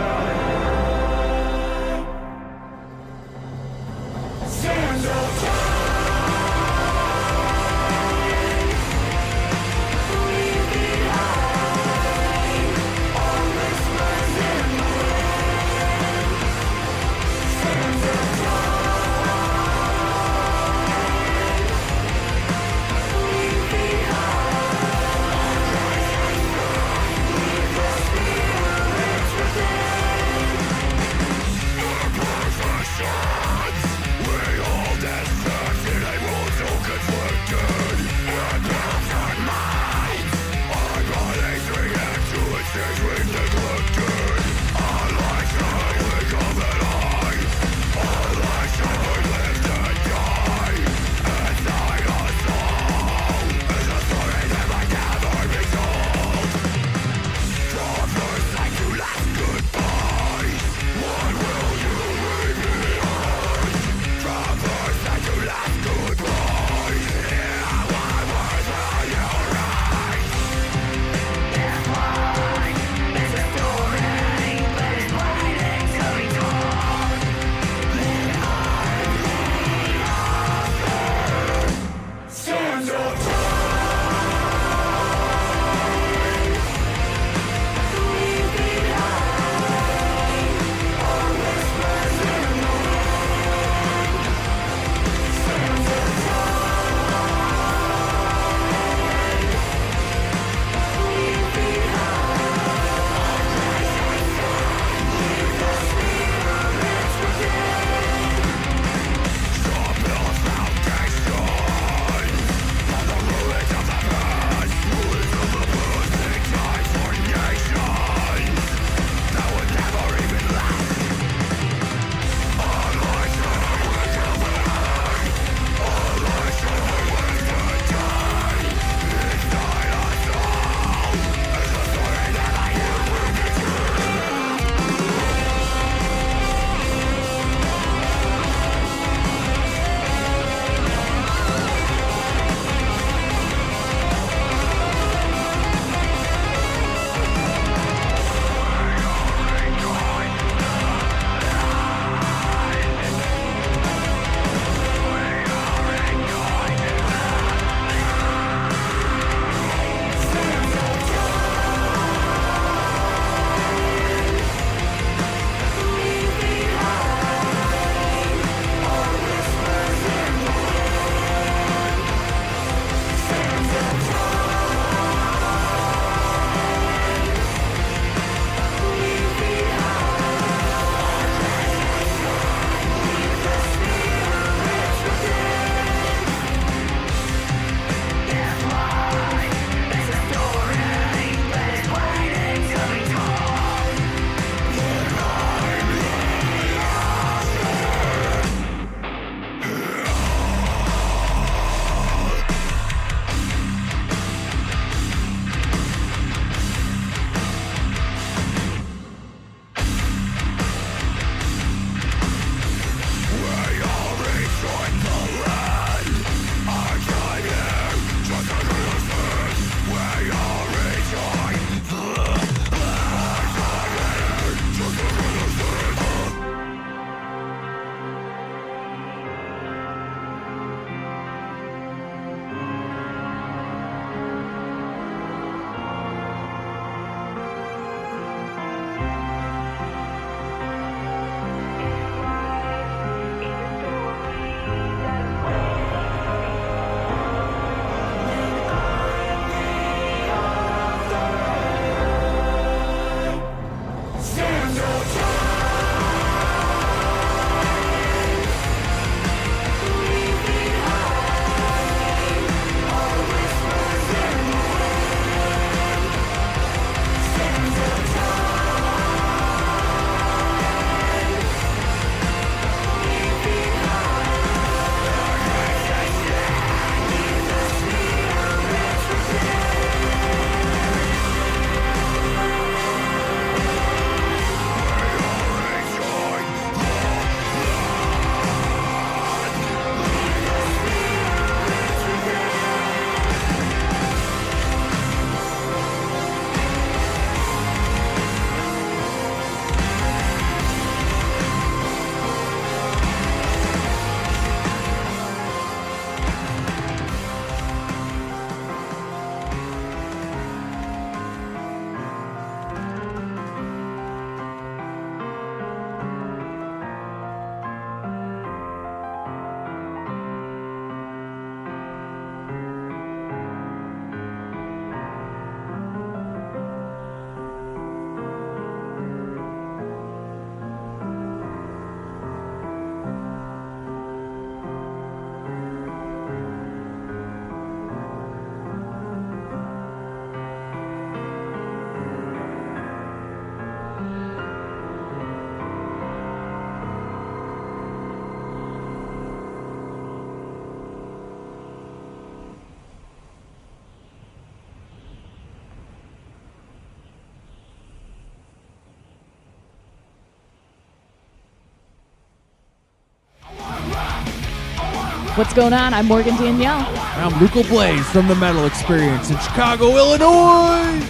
What's going on? I'm Morgan Danielle. I'm Luco Blaze from the Metal Experience in Chicago, Illinois.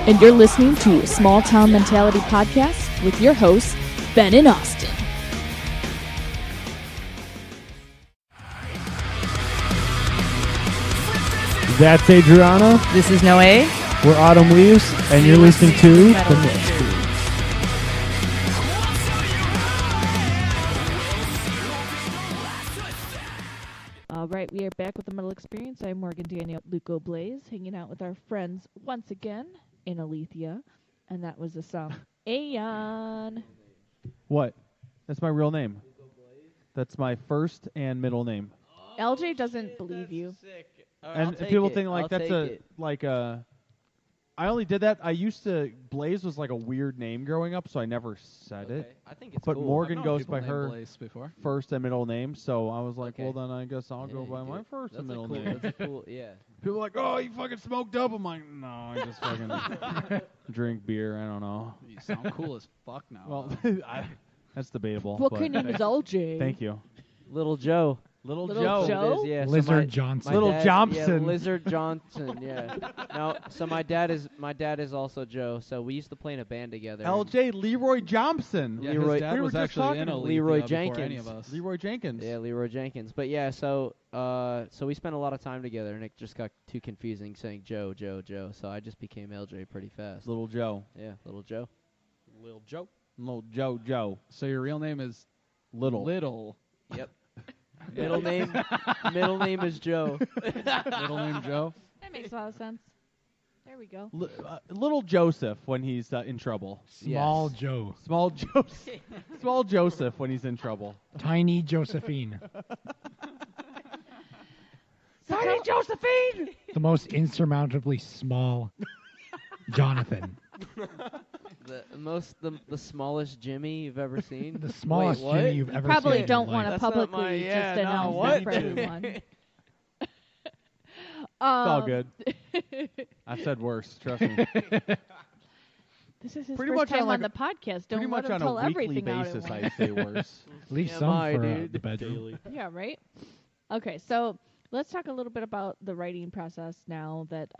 And you're listening to Small Town Mentality Podcast with your hosts, Ben and Austin. That's Adriana. This is Noe. We're Autumn Leaves, and you're listening to The Metal Experience. All right, we are back with the Metal Experience. I'm Morgan Danielle Luco Blaze, hanging out with our friends once again in Alethia, and that was the song Aeon. What? That's my real name. That's my first and middle name. LJ doesn't believe you. And people think like I only did that. I used to Blaze was like a weird name growing up, so I never said it. I think it's But cool. Morgan I've known goes people by named her Blaze before. first and middle name, so I was like, Okay. well then I guess I'll go by my first and middle name. That's a cool, yeah. People are like, oh, you fucking smoked up. I'm like, no, I just fucking drink beer. I don't know. You sound cool as fuck now. Well, that's debatable. What but kind of name is LJ? Thank you. Little Joe. Little Little Joe. Joe? It is, yeah. Lizard Johnson. Little dad, Johnson. Yeah, Lizard Johnson. Yeah. No, so my dad is also Joe. So we used to play in a band together. LJ Leroy Johnson. yeah, Leroy- his dad we were was just actually in talking- Alethea Leroy before any Jenkins. of us. Leroy Jenkins. Yeah, Leroy Jenkins. But yeah, so we spent a lot of time together, and it just got too confusing saying Joe, Joe, Joe. So I just became LJ pretty fast. Little Joe. Yeah, Little Joe. Lil Joe. Little Joe. So your real name is Little. Little. Yep. Middle name is Joe. Middle name Joe. That makes a lot of sense. There we go. Little Joseph when he's in trouble. Small Yes. Joe. Small Joseph. Small Joseph when he's in trouble. Tiny Josephine. Tiny Josephine! The most insurmountably small Jonathan. The smallest Jimmy you've ever seen. The smallest Wait, what? Jimmy you've ever Probably seen. in don't your want to life. That's not publicly my- yeah, just no, announce what? that for everyone. It's all good. I've said worse. Trust me. This is his Pretty first much time on, like, on the podcast. Don't Pretty let much him on tell a weekly everything out basis, at I once. say worse. Leave TMI, some for dude. the bedroom. Daily. Yeah, right? Okay, so let's talk a little bit about the writing process now that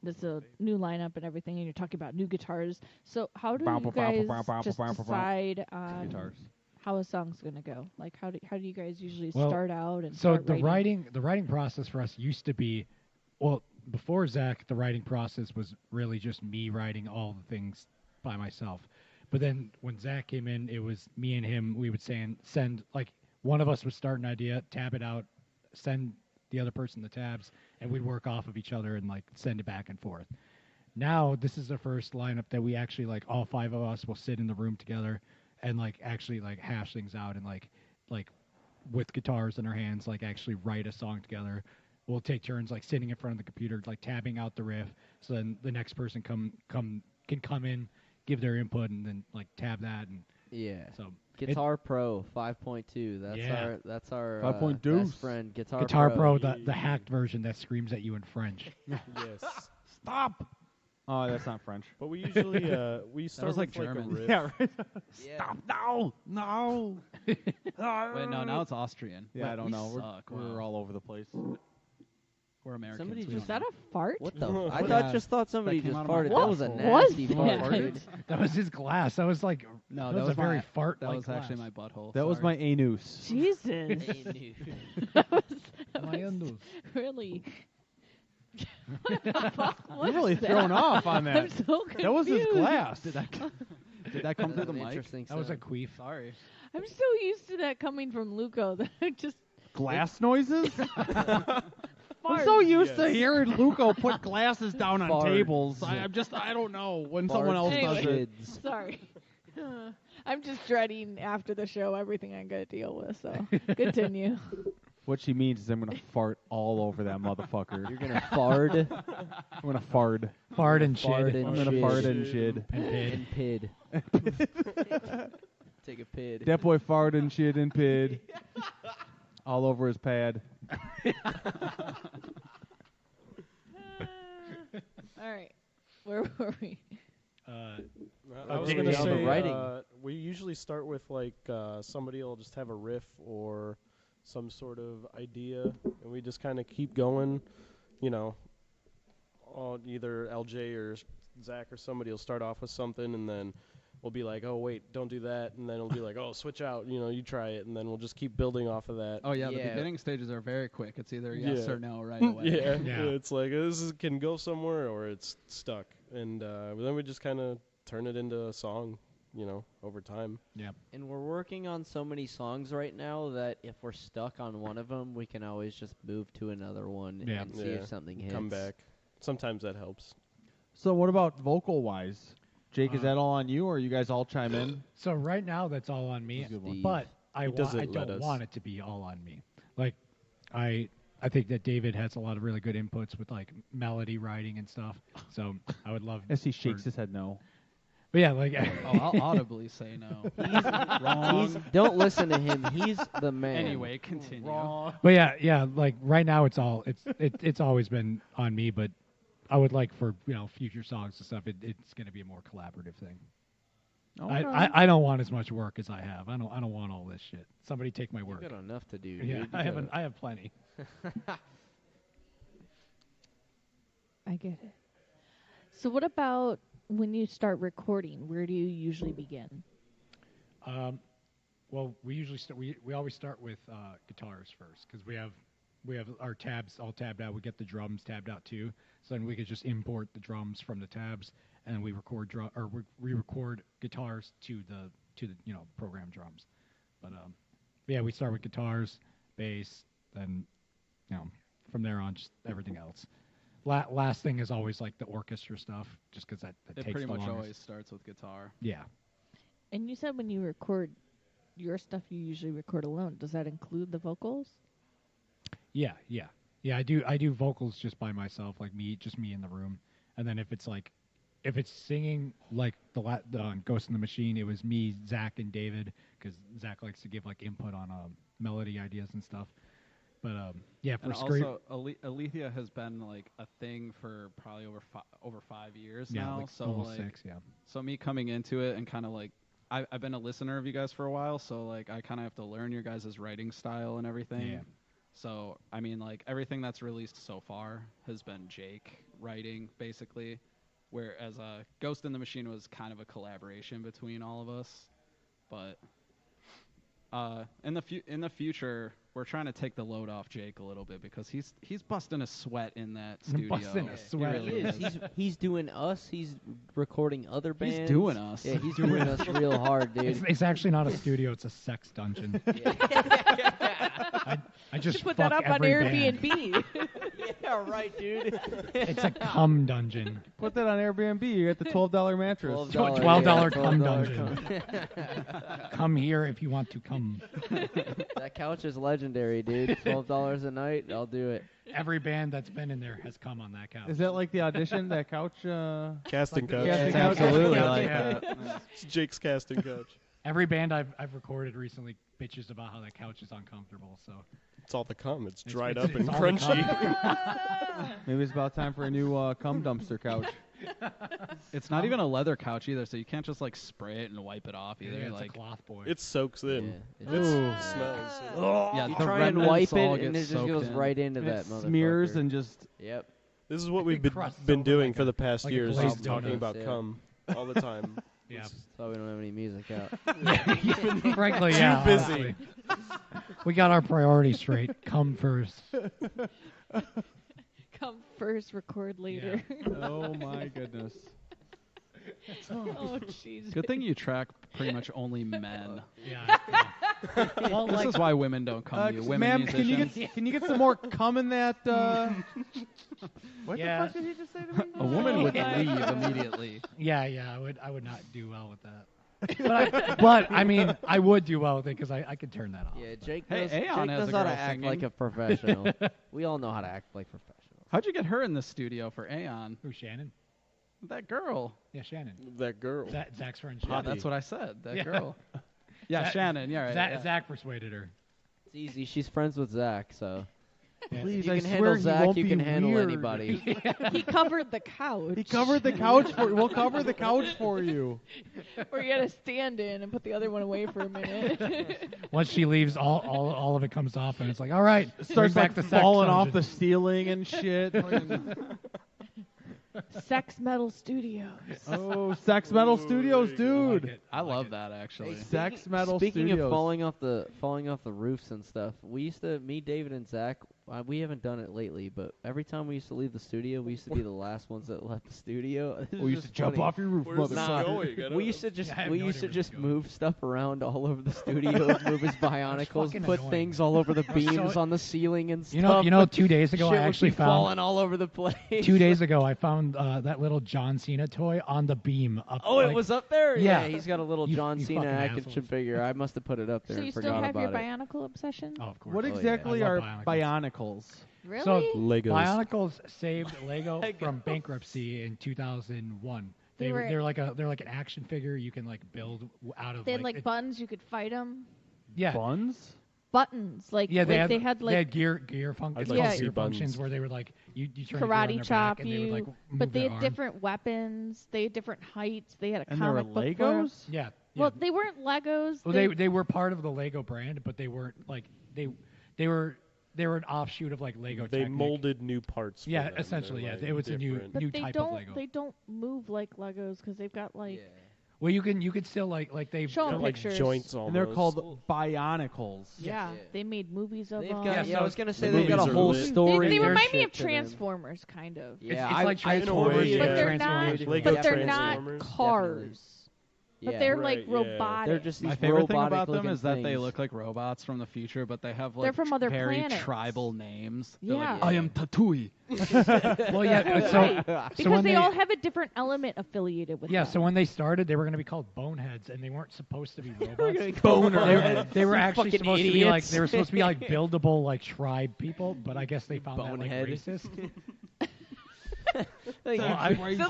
there's a new lineup and everything, and you're talking about new guitars. So how do you guys just decide on Guitars. how a song's going to go? Like, how do you guys usually Well, start out and So start the writing process for us used to be, well, before Zach, the writing process was really just me writing all the things by myself. But then when Zach came in, it was me and him. We would send like one of us would start an idea, tab it out, send the other person the tabs, and we'd work off of each other and like send it back and forth. Now this is the first lineup that we actually like all five of us will sit in the room together and like actually like hash things out and like with guitars in our hands like actually write a song together. We'll take turns like sitting in front of the computer like tabbing out the riff, so then the next person can come in, give their input, and then like tab that and Yeah. so Guitar Pro 5.2. That's our 5.2. best friend. Guitar Pro, the hacked version that screams at you in French. Yes. Stop. Oh, that's not French. But we usually we start was like with like a German. riff. Yeah, right. Yeah. Stop. No. Wait, no, now it's Austrian. Yeah, I don't We know. suck. We're Wow. all over the place. We're Americans. Somebody we just- don't Is that know. a fart? What the? I Yeah. just thought somebody came just out of my farted. That mouth. was a What nasty was fart, that? dude. That was his glass. That was like No, that was a very my, fart. That like was actually my glass. butthole. That was my sorry. anus. Jesus. that was My anus. really... What the fuck was You're really that? thrown off on I'm that. so confused. That was his glass. Did that come through the An mic? interesting That was a sound. queef. Sorry. I'm so used to that coming from Luco that I just... Glass noises? I'm Fart. so used to hearing Luco put glasses down on Farts. tables. I don't know when someone else Farts. does it. Shids. Sorry. I'm just dreading after the show everything I gotta deal with, so continue. What she means is I'm going to fart all over that motherfucker. You're gonna fart I'm going to fart. Fart and Fart shit. and I'm going to shit. fart and shit. And pid. and pid. Take a pid. That boy fart and shit and pid. All over his pad. All right. Where were we? I Oh, was take gonna it down say the writing. we usually start with like somebody will just have a riff or some sort of idea, and we just kind of keep going. You know, either LJ or Zach or somebody will start off with something, and then we'll be like, oh, wait, don't do that. And then it'll be like, oh, switch out. You know, you try it. And then we'll just keep building off of that. Oh, yeah, the beginning stages are very quick. It's either yes or no right away. Yeah. It's like, can go somewhere or it's stuck. And then we just kind of turn it into a song, you know, over time. Yeah. And we're working on so many songs right now that if we're stuck on one of them, we can always just move to another one and see if something hits. Come back. Sometimes that helps. So what about vocal-wise? Jake, is that all on you, or you guys all chime in? So right now, that's all on me. But I don't want it to be all on me. Like, I think that David has a lot of really good inputs with like melody writing and stuff. So I would love. As he shakes his head no. But yeah, like. I'll audibly say no. Wrong. Don't listen to him. He's the man. Anyway, continue. But yeah. Like right now, it's always been on me. But I would like for future songs and stuff. It's going to be a more collaborative thing. Okay. I don't want as much work as I have. I don't want all this shit. Somebody take my work. You've got enough to do. Yeah, dude. I have plenty. I get it. So what about when you start recording? Where do you usually begin? Well, we usually we always start with guitars first because we have our tabs all tabbed out. We get the drums tabbed out too, so then we could just import the drums from the tabs, and we record we record guitars to the program drums. But yeah, we start with guitars, bass, then from there on just everything else. Last thing is always like the orchestra stuff, just because that takes the longest. It pretty much always starts with guitar. Yeah. And you said when you record your stuff, you usually record alone. Does that include the vocals? Yeah. I do vocals just by myself, like just me in the room. And then if it's singing like on Ghost in the Machine, it was me, Zach, and David, because Zach likes to give like input on melody ideas and stuff. But yeah, for also Alethia has been like a thing for probably over 5 years now. Like so almost like 6, yeah. So me coming into it and kind of like I've been a listener of you guys for a while, so like I kind of have to learn your guys' writing style and everything. Yeah. So I mean, like everything that's released so far has been Jake writing basically, whereas Ghost in the Machine was kind of a collaboration between all of us. But in the future, we're trying to take the load off Jake a little bit because he's busting a sweat in that studio. Busting a sweat. He really is. He's doing us. He's recording other bands. He's doing us. Yeah, he's doing us real hard, dude. It's actually not a studio; it's a sex dungeon. I just should put that up on Airbnb. Yeah, right, dude. It's a cum dungeon. Put that on Airbnb. You get the $12 mattress. $12 cum dungeon. Come here if you want to come. That couch is legendary, dude. $12 a night. I'll do it. Every band that's been in there has come on that couch. Is that like the audition? That couch? Casting couch. Casting It's couch? absolutely Yeah. like Yeah. that. It's Jake's casting couch. Every band I've recorded recently bitches about how that couch is uncomfortable. So It's all the cum. It's dried it's- up and it's all the crunchy. Maybe it's about time for a new cum dumpster couch. It's not even a leather couch either, so you can't just like spray it and wipe it off either. yeah, it's like a cloth boy. It soaks in. Yeah, It Ooh. smells. yeah, You the try and remnants wipe all it, get and it just soaked goes in. right into And that it motherfucker. smears and just... Yep. This is what we've crust been over doing like for a- the past like a years, glazed is talking donut. about Yeah. cum all the time. yeah. That's why we don't have any music out. Frankly, yeah. Too busy. honestly. We got our priorities straight. Come first. Come first, record later. Oh, my goodness. Oh, jeez. Good thing you track pretty much only men. Yeah. Well, This is why women don't come to you. Women ma'am, musicians. can you get some more cum in that? What Yeah. the fuck did he just say to me? A woman would leave immediately. Yeah. I would not do well with that. But I mean, I would do well with it because I could turn that off. Yeah, Jake Hey, knows, Aeon Jake has knows a how to girl act like singing. a professional. We all know how to act like professionals. How'd you get her in the studio for Aeon? Who's Shannon? That girl. Yeah, Shannon. That girl. Zach's friend Yeah, Shannon. that's what I said. That Yeah. girl. Yeah, Zach- Shannon. Yeah, right. Zach, yeah. Zach persuaded her. It's easy. She's friends with Zach, so Please, You I can swear handle he Zach, won't you be can handle weird. anybody. He covered the couch. He covered the couch for you. We'll cover the couch for you. Or you gotta stand in and put the other one away for a minute. Once she leaves, all of it comes off, and it's like, all right, It starts bring like back the sex falling off dungeon. the ceiling and shit. Sex Metal Studios. Oh, Sex Metal Studios, dude. I love that actually. Sex Metal Speaking Studios. of falling off the roofs and stuff, we used to, me, David, and Zach. We haven't done it lately, but every time we used to leave the studio, we used to be the last ones that left the studio. This We is used to just jump funny. off your roof, Where's this motherfucker. going? I don't We know. used to just I have we no used to idea where just it's move stuff around all over the studio, move his bionicles, fucking put annoying. things all over the beams So- on the ceiling and stuff. You know, 2 days ago Shit I would actually be found falling all over the place. 2 days ago I found that little John Cena toy on the beam. Up, Oh, like, it was up there. Yeah. He's got a little You- John you Cena fucking action assholes. figure. I must have put it up there So and you still forgot have your about it. Bionicle obsession? Oh, of course. What Oh, yeah. exactly I are love Bionicles? Really? So Legos. Bionicles saved Lego from bankruptcy in 2001. They were- they're like an action figure you can like build out of. They had like it- buttons you could fight them. yeah. Buns? Buttons, like Yeah, they like, had like gear I'd functions, like to gear see buns. functions where they were like you turn the gear on karate their chop back and they would, like, you, move but they their had arm. different weapons. They had different heights. They had a And there were comic book for 'em. Legos? Yeah. Well, they weren't Legos. Well, they were part of the Lego brand, but they weren't like they were an offshoot of like Lego. They Technic. molded new parts. For Yeah, them. essentially, They're, yeah. like, It was a new different. but new they type don't. of Lego. They don't move like Legos because they've got like. Well, you could still like they Show 'em They're like pictures. joints almost. And they're called Bionicles. Yeah, Yeah. they made movies of They've them. got, Yeah, yeah, I so was gonna say the they've got a movies are whole lit. story. They and remind me shit of to them. Transformers, kind of. Yeah, it's like in a way, Transformers, yeah. But they're Transformers. not. Lego But they're not Transformers. cars. But Yeah. they're Right, like yeah. robotic. They're just these My favorite thing about them robotic-looking is that they things. look like robots from the future, but they have They're like from other very planets. tribal names. They're Yeah. like, I am Tatooine. Well, yeah. So because when they all have a different element affiliated with yeah. them. So when they started, they were going to be called boneheads, and they weren't supposed to be robots. Bonerheads. They were actually Fucking supposed to be like idiots. they were supposed to be like buildable like tribe people, but I guess they found Bonehead. that like racist. Like, Well, decided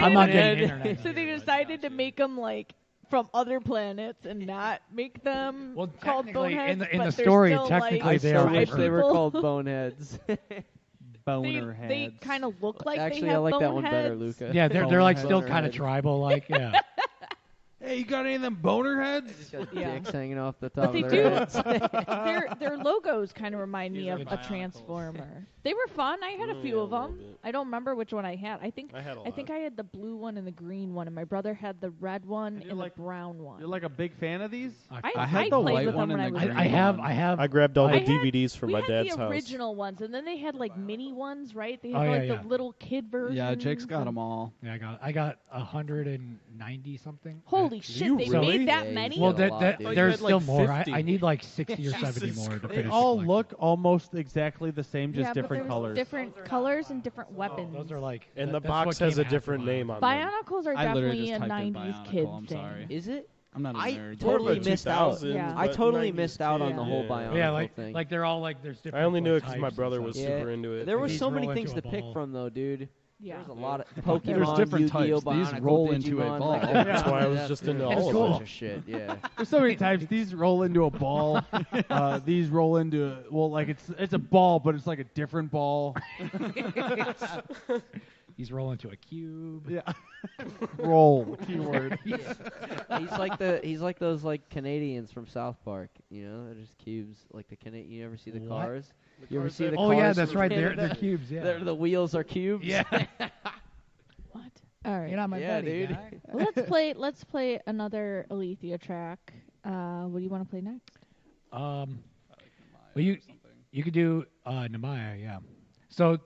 I'm not to- getting internet. So they decided to make them like from other planets and not make them Well, called technically, boneheads. in the but they're story, still, technically like, they I are so wish tribe they were people. called boneheads. They kind of look like Actually, they I have like that boneheads. one better, Luca. Yeah, they're like still Bonehead. kind of tribal, like yeah. Hey, you got any of them boner heads? Got Yeah. dicks hanging off the But top they of do. their heads. Their logos kind of remind me These of are a Bionicles. Transformer. They were fun. I had a Mm, few yeah, of a little them. bit. I don't remember which one I had. I think I had a I think lot. I had the blue one and the green one, and my brother had the red one And you're and like- the brown one. You're like a big fan of these? I had the played white with one them and when the I was green I have one. I grabbed all the I had- DVDs from we my had dad's the house. original ones, and then they had like mini ones, right? They Oh, had yeah, like yeah. the little kid version. Yeah, Jake's got them all. Yeah, I got 190 something. Holy shit! you They really? made that Yeah, many. you Well, got a lot, dude. Oh, you there's had, still like, more. 50. I need like 60 or 70 Jesus more to Christ. They finish. all the look almost exactly the same, just yeah, different but there was colors. different colors and different weapons. Those are like And the that's box what has came a different after name mine. on them. Bionicles are I literally definitely just a typed in 90s Bionicle, kid I'm thing. sorry. Is it? I'm not a I nerd. totally More of a missed out. 2000s, Yeah. I but totally 90s missed out on kid, the whole yeah. Bionicle Yeah, like thing. they're all like there's different. I only knew like, it because my types and brother stuff. was Yeah. super into it. There were These so roll many into things a to pick ball. from, though, dude. Yeah. There's a lot of There's Pokemon, different Yu-Gi-Oh, types. These Bionicle, roll into a Digimon, ball. like, That's why I was just into there's all a of bunch them. of shit. Yeah. There's so many types. These roll into a ball. These roll into like it's a ball, but it's like a different ball. These roll into a cube. Yeah. Roll keyword. He's like those like Canadians from South Park. You know, they're just cubes. Like the You ever see the What? cars? You ever see the Oh cars? yeah, that's from right. They're Canada? cubes. Yeah. The wheels are cubes. Yeah. What? All right. You're not my Yeah, buddy, dude. guy. Well, let's play another Alethia track. What do you want to play next? Well, you could do Nemaya, yeah. So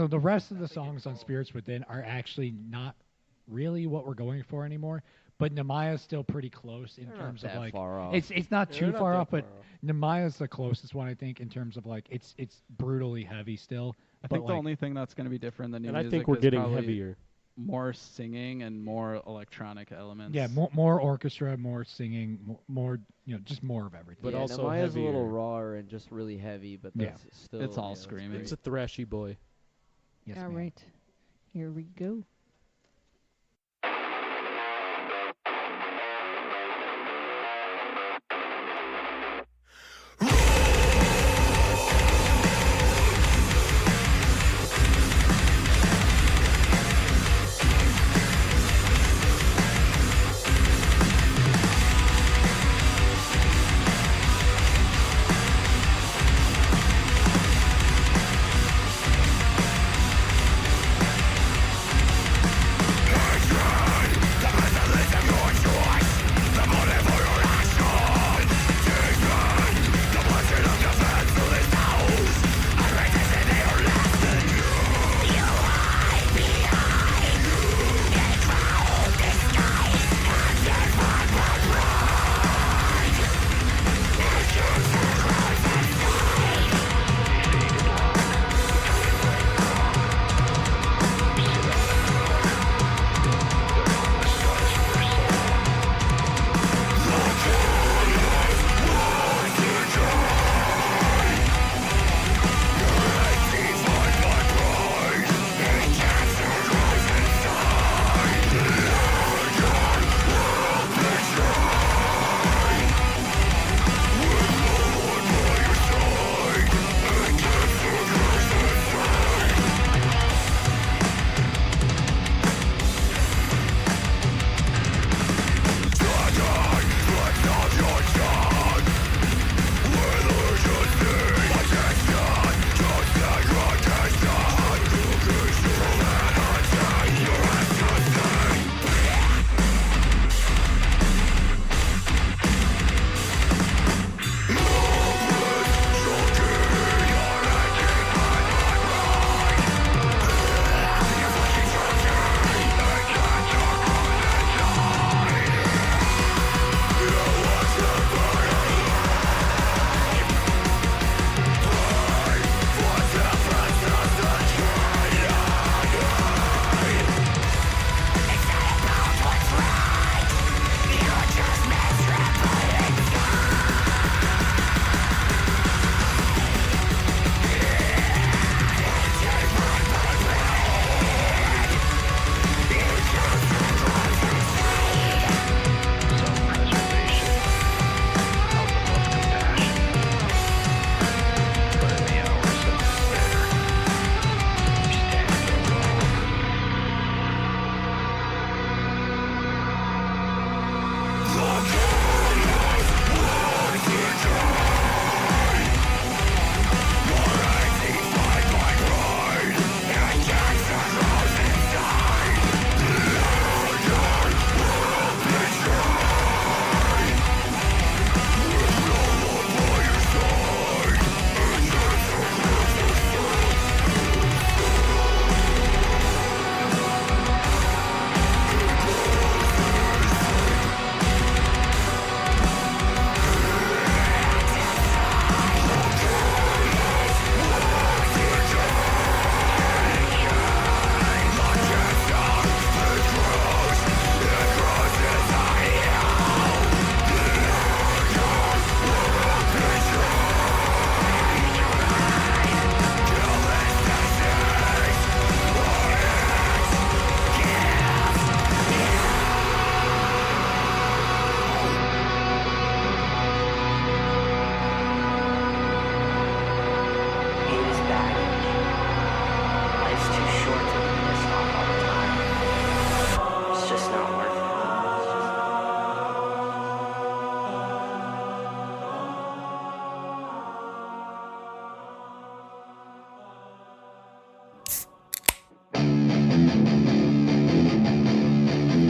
the rest of the songs on Spirits Within are actually not really what we're going for anymore. But Nemaya's still pretty close in They're terms not of that like far off. it's not Yeah, too they're not far that off, but far off. Nemaya's the closest one I think in terms of like it's brutally heavy still. I but think the like, only thing that's going to be different than new And I music think we're is getting probably heavier. more singing and more electronic elements. yeah, more orchestra, more singing, more just more of everything. But yeah, also Nemaya's a little heavier. rawer and just really heavy, but Yeah. that's still. It's all that's screaming. great. It's a thrashy boy. yes, All ma'am. right. Here we go.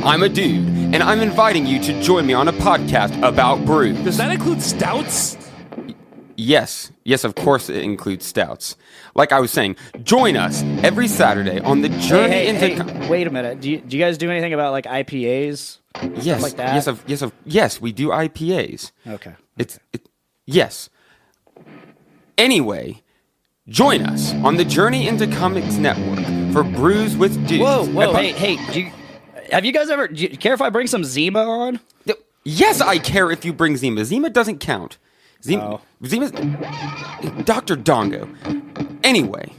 I'm a dude, and I'm inviting you to join me on a podcast about brews. Does that include stouts? Yes, of course it includes stouts. Like I was saying, join us every Saturday on the journey into... Wait a minute. Do you guys do anything about like IPAs? Yes, Stuff like that? yes, we do IPAs. Okay. Yes. Anyway, join us on the Journey into Comics Network for Brews with Dudes. Whoa, hey, have you guys ever... Do you care if I bring some Zima on? Yes, I care if you bring Zima. Zima doesn't count. Zima's... Dr. Dongo. Anyway,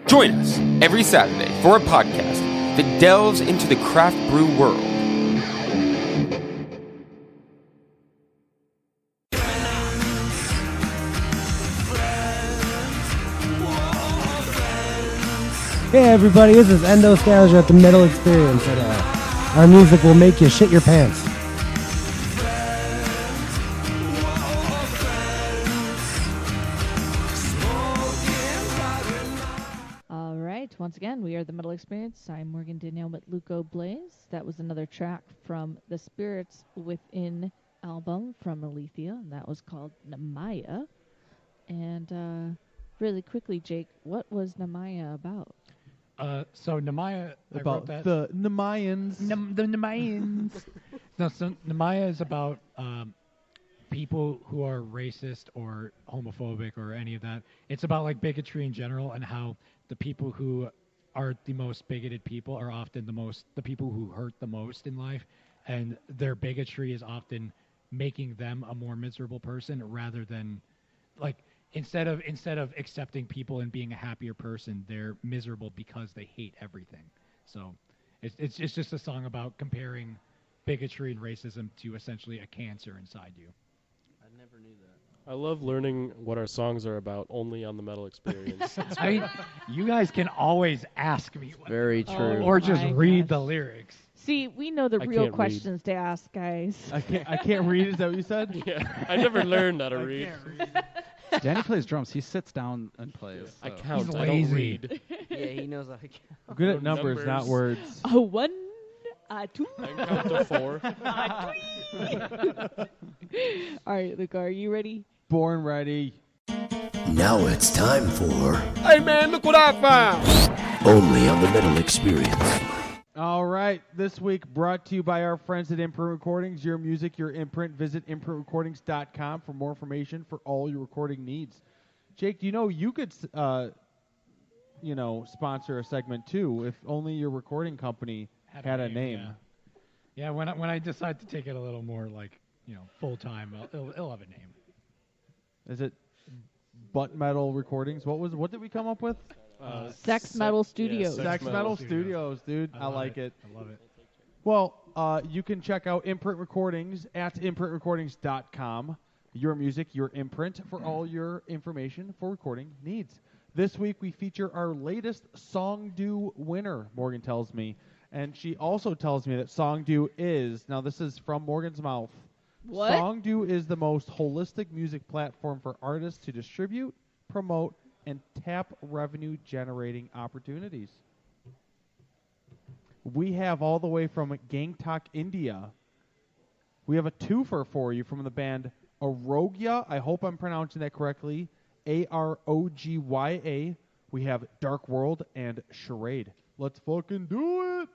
join us every Saturday for a podcast that delves into the craft brew world. Hey everybody, this is Endoscalger at the Metal Experience, and our music will make you shit your pants. All right, once again, we are the Metal Experience. I'm Morgan Danielle with Luco Blaze. That was another track from the Spirits Within album from Alethia, and that was called Namaya. And really quickly, Jake, what was Namaya about? So Namaya, I About wrote that. the Namayans. The Namayans. No, so Namaya is about people who are racist or homophobic or any of that. It's about like bigotry in general and how the people who are the most bigoted people are often the people who hurt the most in life, and their bigotry is often making them a more miserable person rather than like. Instead of accepting people and being a happier person, they're miserable because they hate everything. So it's just a song about comparing bigotry and racism to essentially a cancer inside you. I never knew that. I love learning what our songs are about only on the Metal Experience. I mean, you guys can always ask me. Very true. Or just read the lyrics. See, we know the I real can't questions to ask, guys. I can't read. Is that what you said? Yeah, I never learned how to read. Danny plays drums. He sits down and plays. I so. count. He's I don't lazy. read. Yeah, he knows how to count. I'm good at numbers, not words. A 1, a 2. I can count to 4. All right, Luca, are you ready? Born ready. Now it's time for Hey man, look what I found! Only on the Metal Experience. All right, this week brought to you by our friends at Imprint Recordings. Your music, your imprint. Visit imprintrecordings.com for more information for all your recording needs. Jake, you could, sponsor a segment too if only your recording company had a name. Yeah, when I decide to take it a little more like full time, it'll have a name. Is it Butt Metal Recordings? What did we come up with? Sex Metal Studios. Sex Metal Studios, dude. I like it. I love it. Well, you can check out Imprint Recordings at imprintrecordings.com. Your music, your imprint for all your information for recording needs. This week we feature our latest Song Do winner, Morgan tells me. And she also tells me that Song Do is, now this is from Morgan's mouth, What? Song Do is the most holistic music platform for artists to distribute, promote, and tap revenue-generating opportunities. We have all the way from Gangtok, India. We have a twofer for you from the band Arogya. I hope I'm pronouncing that correctly. Arogya. We have Dark World and Charade. Let's fucking do it!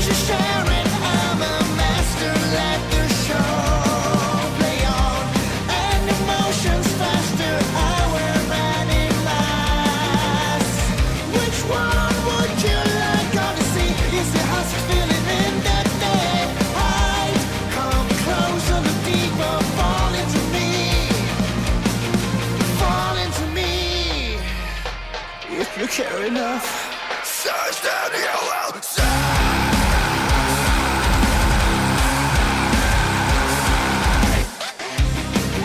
Pleasure sharing, I'm a master. Let the show play on. And emotions faster, I wear many masks. Which one would you like to see? Is the husk feeling in that day? Hide, come closer, look deeper, fall into me. Fall into me. If you care enough, search that you will see.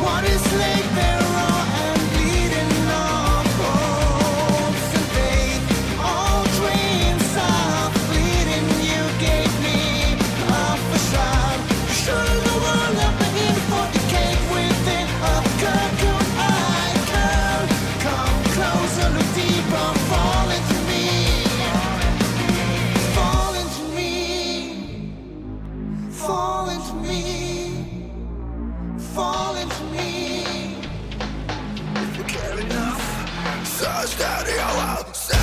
What is laid bare raw and bleeding on bones and faith? All dreams of fleeting you gave me a facade. Shutting the world up in for decay within a cocoon. I can come closer, look deeper, fall into me. Fall into me. Fall into me. Fall into me. If you care enough, search that you will see.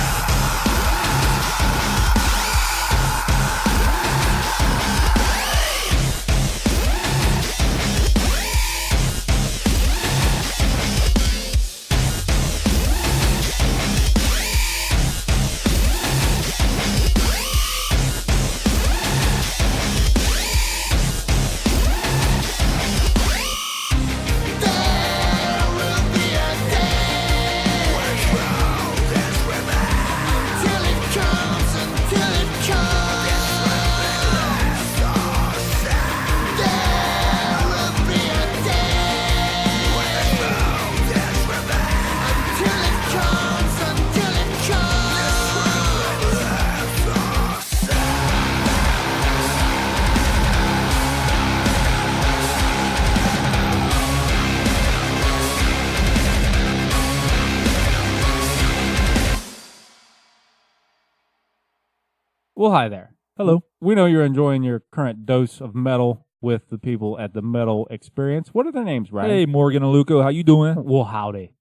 Well, hi there. Hello. We know you're enjoying your current dose of metal with the people at the Metal Experience. What are their names, Ryan? Hey, Morgan and Luco, how you doing? Well, howdy.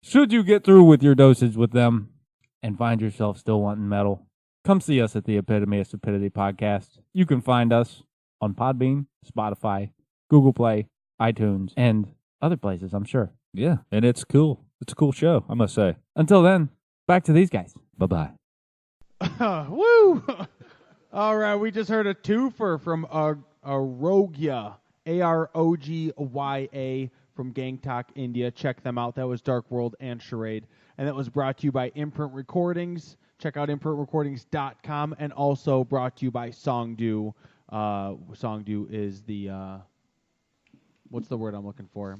Should you get through with your dosage with them and find yourself still wanting metal, come see us at the Epitome of Stupidity podcast. You can find us on Podbean, Spotify, Google Play, iTunes, and other places, I'm sure. Yeah, and it's cool. It's a cool show, I must say. Until then, back to these guys. Bye-bye. Woo! All right, we just heard a twofer from Arogya, Arogya, from Gangtok, India. Check them out. That was Dark World and Charade. And that was brought to you by Imprint Recordings. Check out imprintrecordings.com. And also brought to you by Songdo. Songdo is the, what's the word I'm looking for?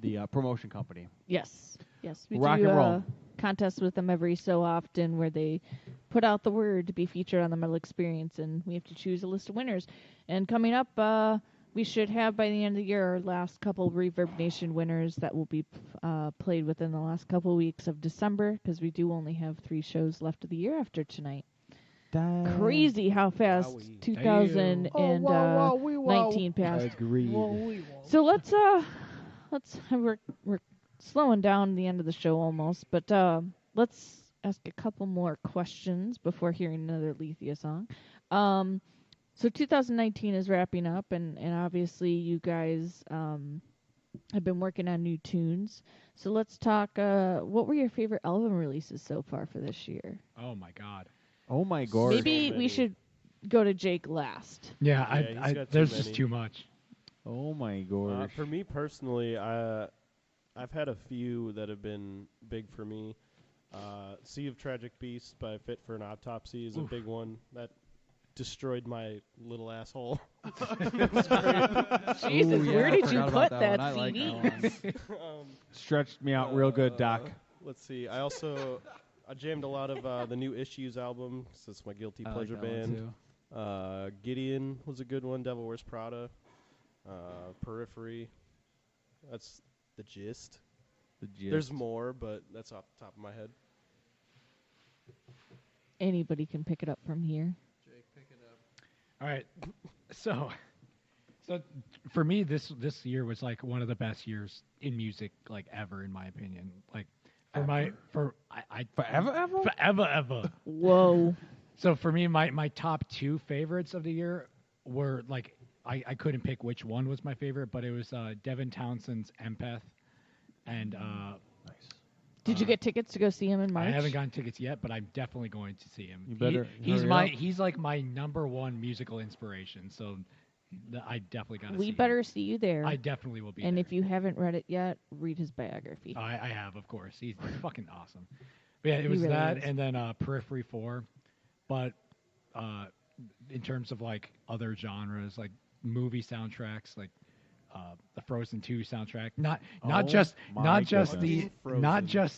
The promotion company. Yes. Yes. We Rock do and roll. contests with them every so often where they put out the word to be featured on the Metal Experience, and we have to choose a list of winners. And coming up, we should have by the end of the year our last couple Reverb Nation winners that will be played within the last couple weeks of December, because we do only have 3 shows left of the year after tonight. Crazy how fast 2019 passed. Agreed. So let's we're slowing down the end of the show almost, but let's ask a couple more questions before hearing another Alethia song. So 2019 is wrapping up, and obviously you guys have been working on new tunes. So let's talk. What were your favorite album releases so far for this year? Oh my God. Oh my God. Maybe we should go to Jake last. Yeah, he's got there's too just many. too much. Oh my gosh. For me personally, I've had a few that have been big for me. Sea of Tragic Beasts by Fit for an Autopsy is a big one. That destroyed my little asshole. Jesus, where did you put that CD? Stretched me out real good, Doc. Let's see. I jammed a lot of the new Issues album. So it's my guilty pleasure band. Gideon was a good one. Devil Wears Prada. Periphery. That's the gist. There's more, but that's off the top of my head. Anybody can pick it up from here. Jake, pick it up. All right. So for me, this year was like one of the best years in music like ever, in my opinion. Like forever ever. Whoa. So for me, my top 2 favorites of the year were like I couldn't pick which one was my favorite, but it was Devin Townsend's Empath, and Did you get tickets to go see him in March? I haven't gotten tickets yet, but I'm definitely going to see him. You better He's like my number 1 musical inspiration. So I definitely got to see We him. better see you there. I definitely will be. And there. if you haven't read it yet, read his biography. I have, of course. He's fucking awesome. But yeah, it was really that, is. and then Periphery 4. But in terms of like other genres, like movie soundtracks, like the Frozen 2 soundtrack, not just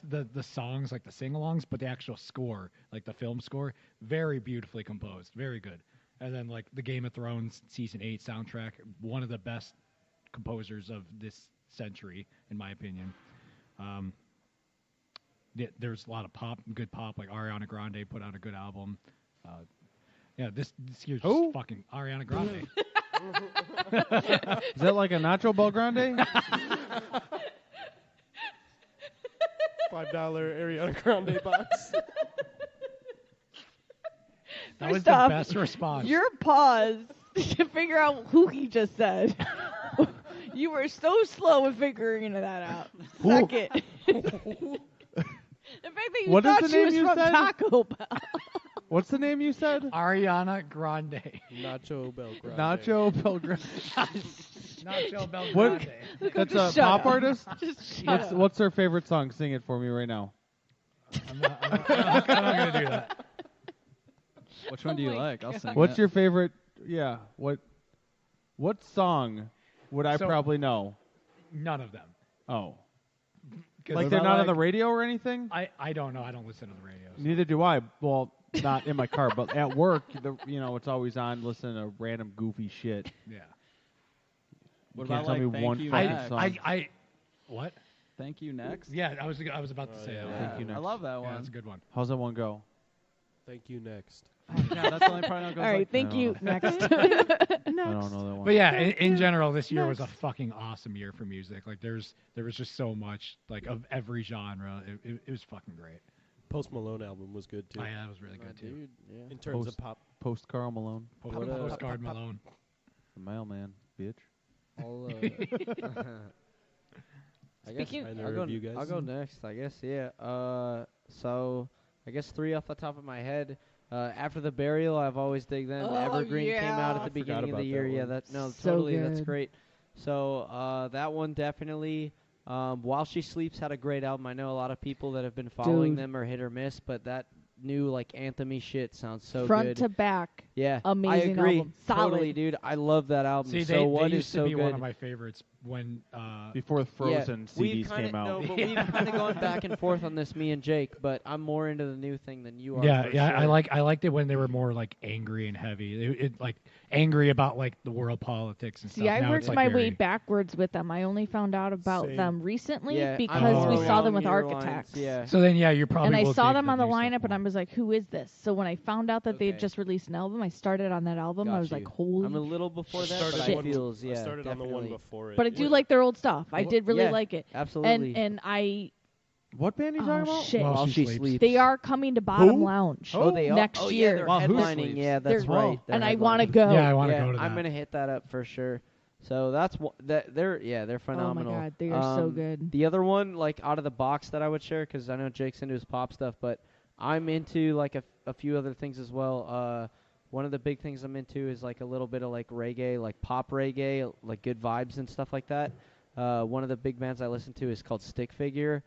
the songs like the sing-alongs, but the actual score, like the film score, very beautifully composed, very good. And then like the Game of Thrones season 8 soundtrack, one of the best composers of this century, in my opinion. There's a lot of good pop, like Ariana Grande put out a good album. Yeah, this year's just fucking Ariana Grande. Is that like a Nacho Bel Grande? $5 Ariana Grande box. That was First the off, best response. Your pause to figure out who he just said. You were so slow in figuring that out. Second. The fact that you What is thought the she name was you from said? Taco Bell. What's the name you said? Ariana Grande. Nacho Bel Grande. Nacho Bel Grande. Nacho Bel What? Grande. That's a Shut pop up. artist? Just shut up. What's their favorite song? Sing it for me right now. I'm not going to do that. Which one do you like? I'll sing What's it. your favorite? Yeah. What song would I So- probably know? None of them. Oh. 'Cause Like if they're I not on like- the radio or anything? I don't know. I don't listen to the radio. Neither do I. Well, not in my car, but at work, it's always on listening to random goofy shit. Yeah. What You can't about, tell like, me Thank one You fucking Next? song. What? Thank You Next? Yeah, I was about to say that. Thank You I Next. love that Yeah, one. that's a good one. How's that one go? Thank You Next. Yeah, that's the only part that goes All right, like thank I you. don't Next. I don't know that one. But yeah, in general, this year was a fucking awesome year for music. Like there was just so much like of every genre. It was fucking great. Post Malone album was good too. Oh yeah, that was really good too. Dude, yeah. In terms of pop. Post Carl Malone. Postcard Malone. The mailman, bitch. I'll, I guess Speaking- Trying to I'll go, review, guys. I'll go next, I guess, yeah. So, I guess 3 off the top of my head. After the Burial, I've always dig them. Oh, Evergreen came out yeah. at the I forgot beginning of about the that year. Yeah, one. So totally, that's good. great. So, that one definitely. While She Sleeps had a great album. I know a lot of people that have been following Dude. them are hit or miss, but that new like anthem-y shit sounds so Front good. to back. Yeah, Amazing I agree. album. Solid. Totally, dude. I love that album. See, So What they is used to so be good? one of my favorites when Before the Frozen we've CDs kinda, came out. No, but we've kind of gone back and forth on this, me and Jake. But I'm more into the new thing than you are. Yeah, for yeah, sure. I liked it when they were more like angry and heavy. It like angry about like the world politics and See, stuff. I Now worked it's, like, my very- way backwards with them. I only found out about Same. them recently Yeah, because I'm we more saw them along with your lines, Architects. Yeah. So then, yeah, you're probably. And I will saw dig them the on the new stuff lineup, and more. I was like, "Who is this?" So when I found out that they Okay. just released an album, I started on that album. I Got was like, you. "Holy!" I'm a little before that, started but shit. I feels I yeah. started on the one definitely. before it. But I do like their old stuff. I did really yeah, like it. Absolutely. And I What band are you talking oh about? shit, While She Sleeps. they are coming to Bottom Who? Lounge Oh, they are next oh, year. Yeah, they're Wow, who's- headlining. Yeah, that's They're- right. They're and I want to headlining. go. Yeah, I want to Yeah, go to that. I'm gonna hit that up for sure. So that's they're phenomenal. Oh my god, they are so good. The other one, like out of the box that I would share, because I know Jake's into his pop stuff, but I'm into like a few other things as well. One of the big things I'm into is like a little bit of like reggae, like pop reggae, like good vibes and stuff like that. One of the big bands I listen to is called Stick Figure.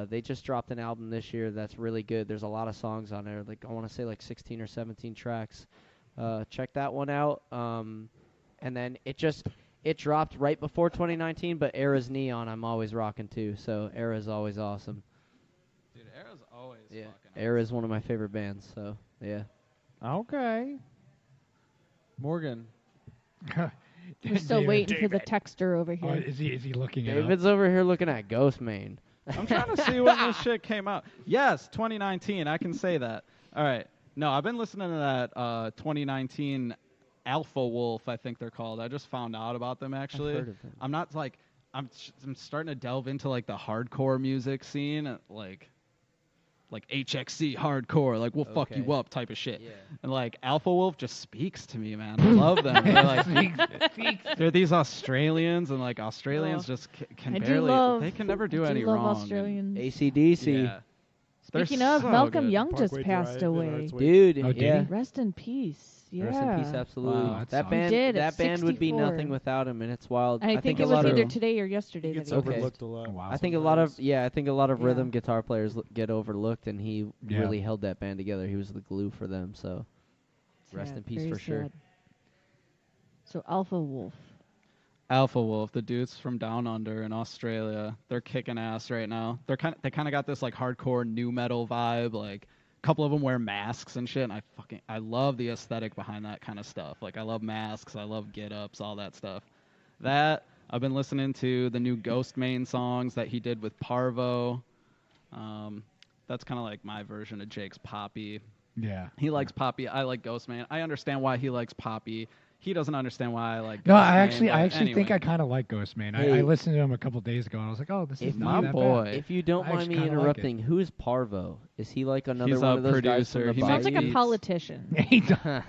They just dropped an album this year that's really good. There's a lot of songs on there. Like I want to say like 16 or 17 tracks. Check that one out. And then it dropped right before 2019, but Era's Neon I'm always rocking too. So Era's always awesome. Dude, Era's always Yeah, fucking Era's one of my favorite bands. So yeah. Okay. Morgan. We're still David. waiting for the texter over Oh, here. is he looking it up? David's over here looking at Ghost Main. I'm trying to see when this shit came out. Yes, 2019. I can say that. All right. No, I've been listening to that 2019 Alpha Wolf, I think they're called. I just found out about them actually. heard of them. I'm not like I'm starting to delve into like the hardcore music scene. Like like HXC hardcore, like we'll fuck you up type of shit. Yeah. And like Alpha Wolf just speaks to me, man. I love them. They're like they're these Australians, and like Australians just can barely, they can never do any wrong. Australians. AC/DC. Yeah. Speaking They're of, so Malcolm good. Young just Parkway passed Drive, away. Dude, Oh, did yeah. he? Rest in peace. Yeah. Rest in peace, absolutely. Wow, that that sucks. band, He did, that at band would be 64. nothing without him, and it's wild. I think it a was lot either of, today or yesterday He that gets he overlooked a lot. Wow. I think a lot of I think a lot of Yeah. rhythm guitar players get overlooked, and he Yeah. really held that band together. He was the glue for them. So rest Sad, in peace very for sure. sad. So Alpha Wolf. Alpha Wolf, the dudes from Down Under in Australia, they're kicking ass right now. They kind of got this like hardcore new metal vibe. Like a couple of them wear masks and shit. And I love the aesthetic behind that kind of stuff. Like I love masks, I love get ups, all that stuff. That I've been listening to the new Ghost Main songs that he did with Parvo. That's kind of like my version of Jake's Poppy. Yeah. He likes Poppy. I like Ghost Man. I understand why he likes Poppy. He doesn't understand why I like. No, Ghost I Man, actually but think anyway. I kind of like Ghost Man. I Hey. listened to him a couple days ago, and I was like, oh, this is If not my that boy. bad. If you don't I mind actually me kinda like it. interrupting, who is Parvo? Is he like another He's one a of those guys producer. from the He Sounds makes like a beats. politician.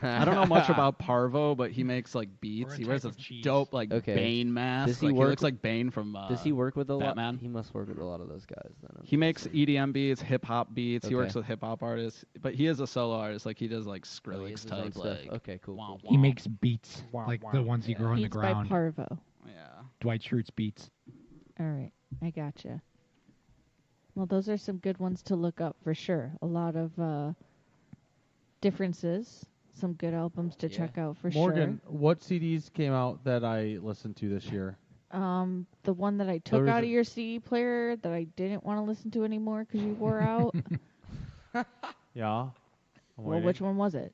I don't know much about Parvo, but he makes like beats. Or a He wears type a of cheese. dope like Okay. Bane mask. Does he Like, work looks like Bane from Does he work with a lot? Batman? He must work with a lot of those guys. Then I'm He makes guessing. EDM beats, hip hop beats. He Okay. works with hip hop artists, but he is a solo artist. Like he does like Oh, he Skrillex has his own type stuff. like. Okay, cool. wah, cool. wah. He makes beats Wow, like wow. the ones you grow in the Beats by ground. Parvo. Yeah. Dwight Schrute's beats. All right, I gotcha. Well, those are some good ones to look up for sure. A lot of differences. Some good albums to Yeah. check out for Morgan, what CDs came out that I listened to this year? sure. The one that I took was out a- of your CD player that I didn't want to listen to anymore because you wore out. Yeah. I'm Well, waiting. which one was it?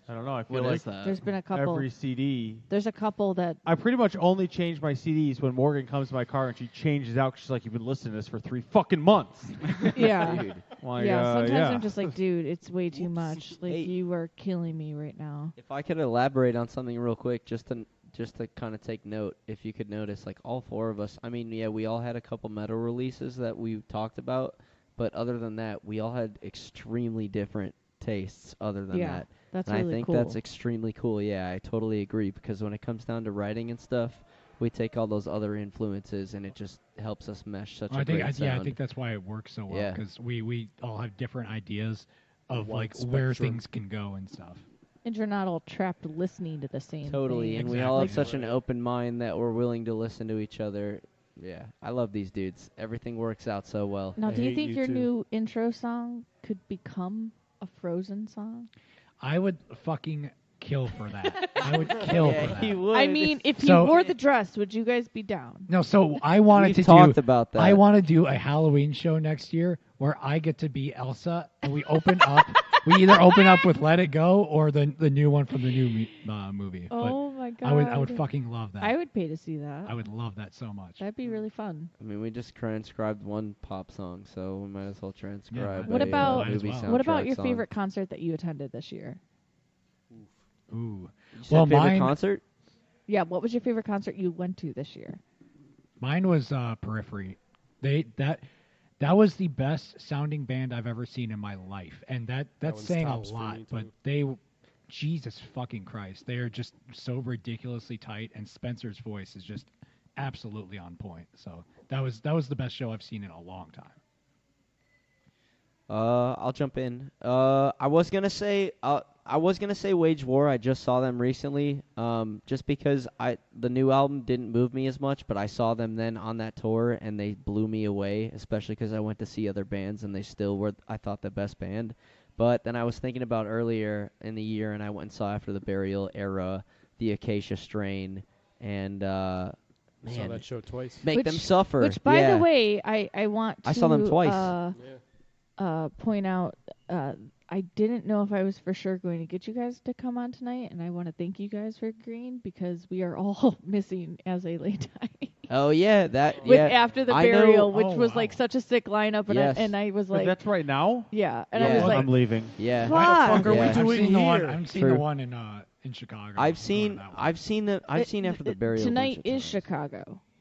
I don't know. I feel What like is that? There's been a couple. every CD. There's a couple that. I pretty much only change my CDs when Morgan comes to my car and she changes out. 'Cause she's like, "You've been listening to this for 3 fucking months." Yeah. Dude. Like, Yeah, sometimes yeah. I'm just like, dude, it's way too much. Like, Hey. you are killing me right now. If I could elaborate on something real quick, just to kind of take note, if you could notice, like all four of us, I mean, yeah, we all had a couple metal releases that we talked about, but other than that, we all had extremely different tastes other than Yeah, that. that's and really I think cool. that's extremely cool. Yeah, I totally agree, because when it comes down to writing and stuff, we take all those other influences and it just helps us mesh such a great sound. I think that's why it works so well Yeah. because we all have different ideas of Wide like where spectrum. things can go and stuff. And you're not all trapped listening to the same Totally, thing. and we all have Exactly. such an open mind that we're willing to listen to each other. Yeah, I love these dudes. Everything works out so well. Now, I do you hate think you your too. new intro song could become a Frozen song? I would fucking kill for that. I would kill for that. he would. I mean, if he So- wore the dress, would you guys be down? No, so I wanted We've to talked do. about that. I want to do a Halloween show next year where I get to be Elsa, and we open up. We either open up with "Let It Go" or the new one from the new movie. Oh my god! I would fucking love that. I would pay to see that. I would love that so much. That'd be really fun. I mean, we just transcribed one pop song, so we might as well transcribe. What a, about movie what about soundtrack your song. favorite concert that you attended this year? Ooh. You said Well, favorite mine concert? Yeah, what was your favorite concert you went to this year? Mine was Periphery. That was the best sounding band I've ever seen in my life, and that's one's saying a tops for lot. me, But too. Jesus fucking Christ, they are just so ridiculously tight, and Spencer's voice is just absolutely on point. So that was the best show I've seen in a long time. I'll jump in. I was gonna say Wage War. I just saw them recently. Just because the new album didn't move me as much, but I saw them then on that tour and they blew me away. Especially because I went to see other bands and they still were, I thought, the best band. But then I was thinking about earlier in the year and I went and saw After the Burial Era, the Acacia Strain, and Saw man, that show twice. Make them suffer. Which, by yeah. the way, I want to I saw them twice. point out, I didn't know if I was for sure going to get you guys to come on tonight, and I want to thank you guys for agreeing because we are all missing as a late die. Oh yeah, that With yeah. After the I know- Burial, which Oh, was wow. like such a sick lineup, and, Yes. I was But like, that's right now. yeah, and I Yeah. was Well, like, I'm leaving. Yeah. fuck. fuck are we Yeah. I've doing seen the one. here? I've seen True. the one in Chicago. I've I'm going seen to that one. I've seen After the Burial. a bunch Tonight of is times. Chicago.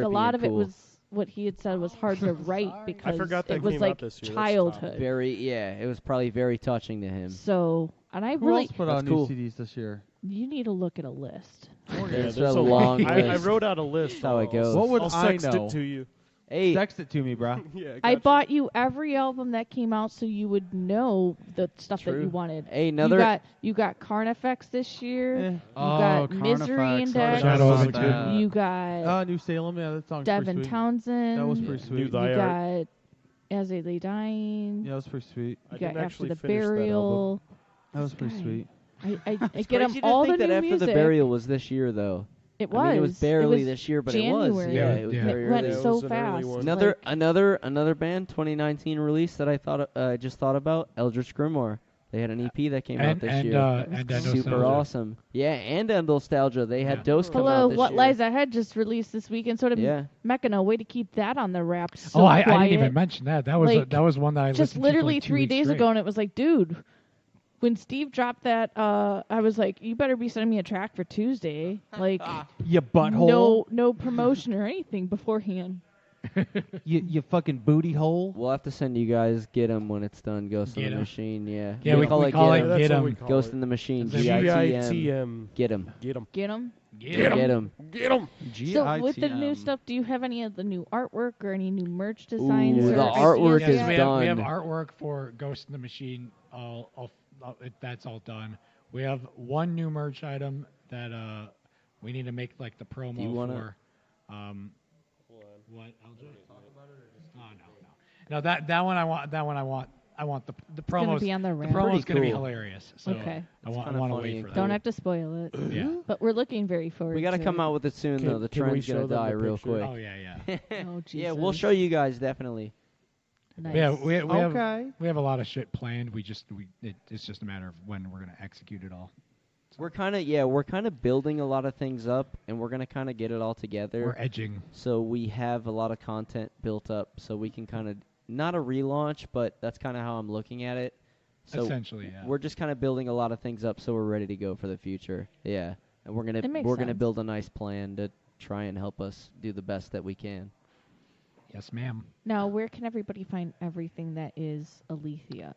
like a trippy lot and of it cool. was what he had said was hard to write because forgot that it was came out like this year. That's childhood. It was probably very touching to him. So, and I Who really else put That's out cool. new CDs this year? you need to look at a list. There's there's a a long lot. list. I wrote out a list. That's how it goes. What would I'll I text know? it to you. Hey, Text it to me, bro. Yeah, I gotcha. bought you every album that came out so you would know the stuff that True. you wanted. Hey, another- You got Carnifex this year. Eh. You Oh, got Misery Carnifex. Index. Shadow of the That. You got New Salem. Yeah, that song's Devin pretty sweet. Townsend. That was pretty New sweet. You Thy Art. got As They Lay Dying. Yeah, that was pretty sweet. I You didn't got After actually the finish that album. Burial. That was pretty Guy. sweet. I It's get them crazy to all think the that new After music. the Burial was this year, though. It I mean, it was was. barely It was this year, but it was. January. Yeah, it was Yeah. very It went early. Yeah, it so was an early fast. one. Another band 2019 release that I just thought about, Eldritch Grimoire. They had an EP that came out this year. And Super Nostalgia. awesome. Yeah, and Nostalgia. They had Yeah. Dose come Hello, out this What year. Lies Ahead just released this week, and so did Yeah. Mechano. Way to keep that on the wrap. So Oh, I quiet. didn't even mention that. That was Like, that was one that I just listened literally to for like 2 3 weeks days straight. ago, and it was like, dude, when Steve dropped that, I was like, you better be sending me a track for Tuesday. Like, You butthole. no promotion or anything beforehand. You fucking booty hole. We'll have to send you guys Get 'em when it's done. Ghost in Get the 'em. Machine, yeah. Yeah, we call it Yeah, Get that's what 'em. we call Ghost it. in the Machine. It's a GITM. GITM. Get 'em. Get 'em. Get them. Get 'em. Get 'em. So with the new GITM. stuff, do you have any of the new artwork or any new merch designs? Ooh, or the ideas artwork yet? is Yes, we have done. artwork for Ghost in the Machine. That's all done. We have one new merch item that we need to make like the promo Do you wanna- for. What LJ? Oh no. That one I want. I want the gonna promos. be on the The wrap. promo's Pretty gonna be cool. hilarious. So Okay. I want kinda to funny wait and for that. Don't have to spoil it. Yeah. But we're looking very forward. We got to to come it. out with it soon, Can- though. The can we trend's show going to them the die real picture? quick. Oh yeah. Oh, Yeah, we'll Jesus. show you guys, definitely. Nice. Yeah, we Okay. have a lot of shit planned. It's just a matter of when we're gonna execute it all. We're kind of building a lot of things up, and we're going to kind of get it all together. We're edging. So we have a lot of content built up, so we can kind of, not a relaunch, but that's kind of how I'm looking at it. So Essentially, yeah. we're just kind of building a lot of things up, so we're ready to go for the future. Yeah, and we're It makes gonna sense. build a nice plan to try and help us do the best that we can. Yes, ma'am. Now, where can everybody find everything that is Alethia?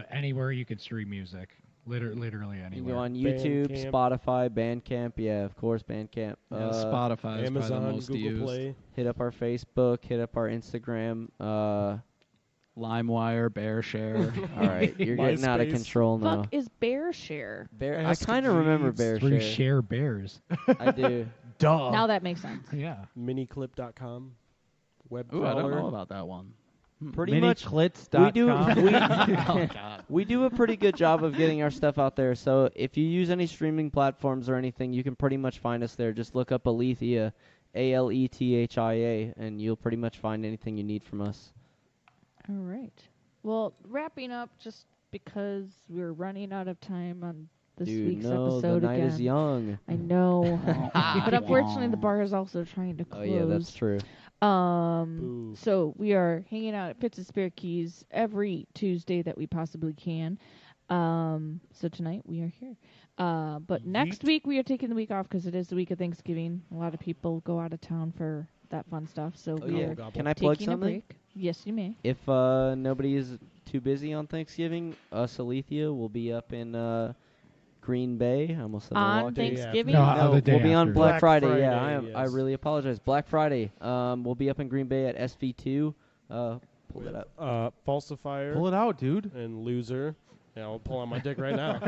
Anywhere you can stream music, literally You can anywhere. go on YouTube, Bandcamp. Spotify, Bandcamp. Yeah, of course, Bandcamp. Yeah, Spotify is probably Amazon, the most Google used. Play. Hit up our Facebook. Hit up our Instagram. LimeWire, BearShare. All right, you're getting out of MySpace. control now. Fuck is BearShare? Bear, I Ask kind of remember Jeeves. Where you BearShare. share bears. I do. Duh. Now that makes sense. Yeah. Miniclip.com. Web Ooh, I don't crawler. know about that one. Pretty much, we do. Oh, God. We do a pretty good job of getting our stuff out there. So if you use any streaming platforms or anything, you can pretty much find us there. Just look up Alethia, Alethia, and you'll pretty much find anything you need from us. All right. Well, wrapping up just because we're running out of time on this Dude, week's no, episode the night again. is young. I know. But unfortunately, the bar is also trying to close. Oh yeah, that's true. Boo. So we are hanging out at Pits and Spare Keys every Tuesday that we possibly can. So tonight we are here. But next week we are taking the week off because it is the week of Thanksgiving. A lot of people go out of town for that fun stuff. So Oh, we yeah. are Can I plug taking a something? break. Yes, you may. If nobody is too busy on Thanksgiving, us Alethia will be up in Green Bay. I almost said On Milwaukee. Thanksgiving? No, the day we'll be on after. Black Friday. Friday, Yeah, I yes. really apologize. Black Friday. We'll be up in Green Bay at SV2. Pull it up. Falsifier. Pull it out, dude. And Loser. Yeah, I'll pull out my dick right now.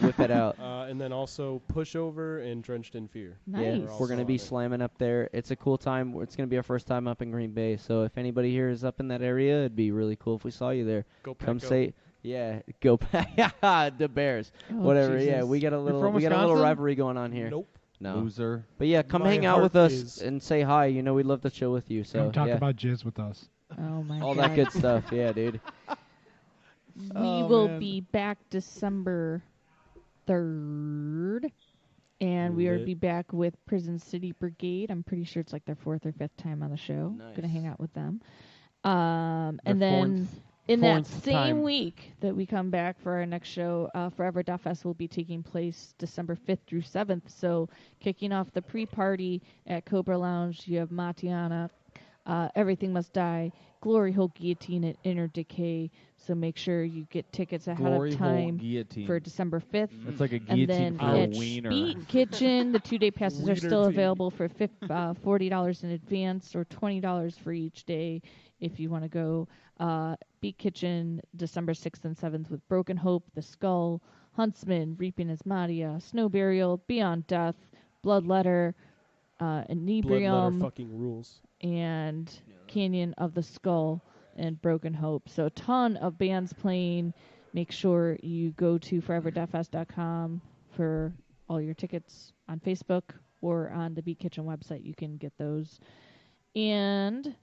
Whip it out. And then also Pushover and Drenched in Fear. Yeah, Nice. we're going to be slamming up there. It's a cool time. It's going to be our first time up in Green Bay. So if anybody here is up in that area, it'd be really cool if we saw you there. Go Pack Come Go. say, yeah, go Pack. the Bears. Oh, Whatever. Jesus. Yeah, we got a from little Wisconsin? rivalry going on here. Nope. No. Loser. But yeah, come My hang out heart with us is- and say hi. You know, we'd love to chill with you. So Come talk yeah, about jizz with us. Oh, my all God. that good stuff. Yeah, dude. We Oh, will man. be back December 3rd. And we are Lit. be back with Prison City Brigade. I'm pretty sure it's like their 4th or 5th time on the show. Gonna hang out with them. And then in that fourth same time. week that we come back for our next show, Forever Duff Fest will be taking place December 5th through 7th. So kicking off the pre-party at Cobra Lounge, you have Matiana, Everything Must Die, Glory Hole Guillotine, and Inner Decay. So make sure you get tickets ahead Glory of Hole time Guillotine. for December 5th. That's like a And guillotine then for a at wiener. Beat Kitchen, the 2-day passes are still Wiener available for $40 in advance or $20 for each day if you want to go. Beat Kitchen, December 6th and 7th with Broken Hope, The Skull, Huntsman, Reaping Asmodia, Snow Burial, Beyond Death, Bloodletter, Inebrium, fucking rules. and Canyon of the Skull and Broken Hope. So a ton of bands playing. Make sure you go to foreverdeathfest.com for all your tickets on Facebook or on the Beat Kitchen website. You can get those. And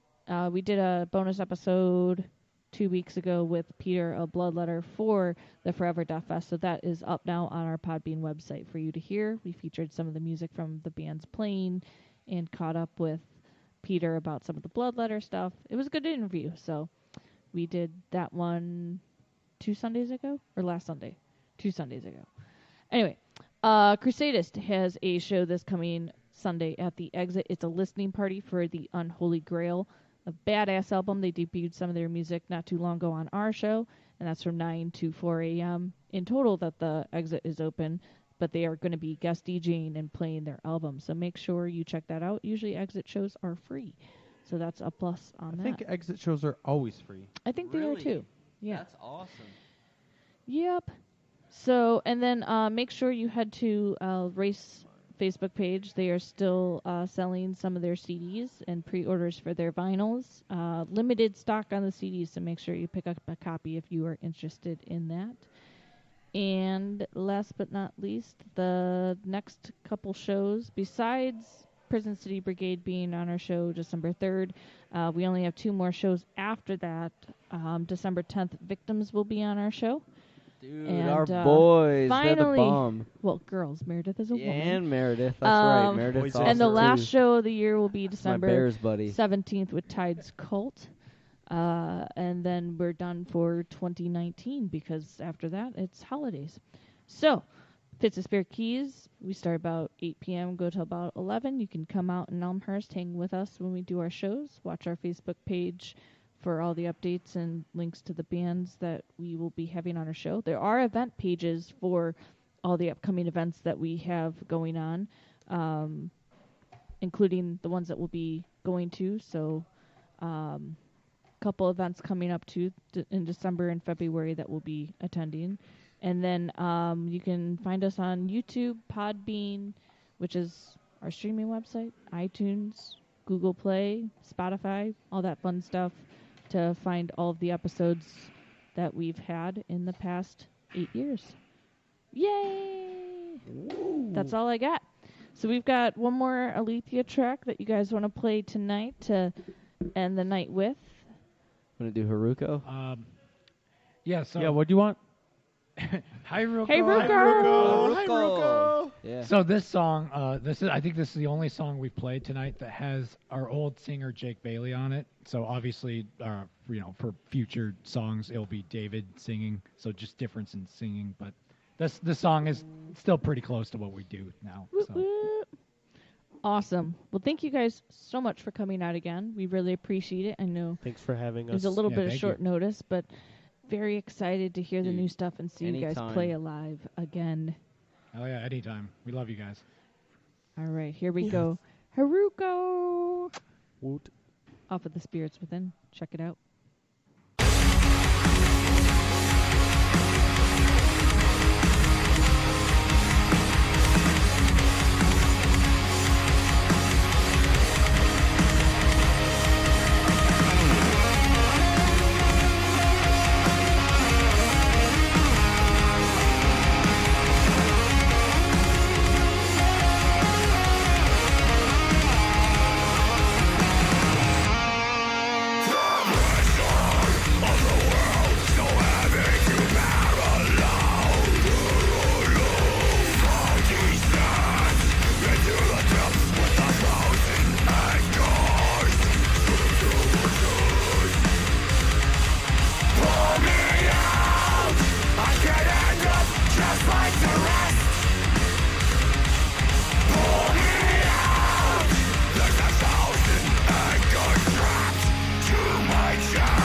we did a bonus episode 2 weeks ago with Peter of Bloodletter for the Forever Death Fest. So that is up now on our Podbean website for you to hear. We featured some of the music from the bands playing and caught up with Peter about some of the Bloodletter stuff. It was a good interview. So we did that one 2 Sundays ago or last Sunday? 2 Sundays ago. Anyway, Crusadist has a show this coming Sunday at the Exit. It's a listening party for the Unholy Grail, a badass album. They debuted some of their music not too long ago on our show, and that's from 9 to 4 a.m. in total that the Exit is open, but they are going to be guest DJing and playing their album. So make sure you check that out. Usually Exit shows are free, so that's a plus on that. I think exit shows are always free. I think they are too. Yeah. That's awesome. Yep. So, and then make sure you head to Race Facebook page. They are still selling some of their CDs and pre-orders for their vinyls. Limited stock on the CDs, so make sure you pick up a copy if you are interested in that. And last but not least, the next couple shows, besides Prison City Brigade being on our show December 3rd, we only have 2 more shows after that. December 10th, Victims will be on our show. Dude, and, our boys, finally, they're the bomb. Well, girls, Meredith is a woman. And Meredith, that's right. Meredith's awesome and the last too. show of the year will be December Bears buddy. 17th with Tide's Cult. And then we're done for 2019 because after that, it's holidays. So, Fits of Spare Keys, we start about 8 p.m., go till about 11. You can come out in Elmhurst, hang with us when we do our shows. Watch our Facebook page for all the updates and links to the bands that we will be having on our show. There are event pages for all the upcoming events that we have going on, including the ones that we'll be going to. So, couple events coming up too in December and February that we'll be attending. And then you can find us on YouTube, Podbean, which is our streaming website, iTunes, Google Play, Spotify, all that fun stuff to find all of the episodes that we've had in the past 8 years. Yay! Woo. That's all I got. So we've got one more Alethia track that you guys want to play tonight to end the night with. Want to do Haruko? Yeah, so... Yeah, what do you want? Hi, Ruko. Hey, Ruko. Hi, Ruko. Yeah. So this song, I think this is the only song we've played tonight that has our old singer Jake Bailey on it. So obviously, for future songs, it'll be David singing. So just difference in singing, but this song is still pretty close to what we do now. So. Awesome. Well, thank you guys so much for coming out again. We really appreciate it. I know Thanks for having us. it was a little bit of short notice, but very excited to hear the new stuff and see you guys play alive again. Oh yeah, anytime. We love you guys. All right, here we go. Haruko. Woot. Off of the Spirits Within. Check it out. Nation.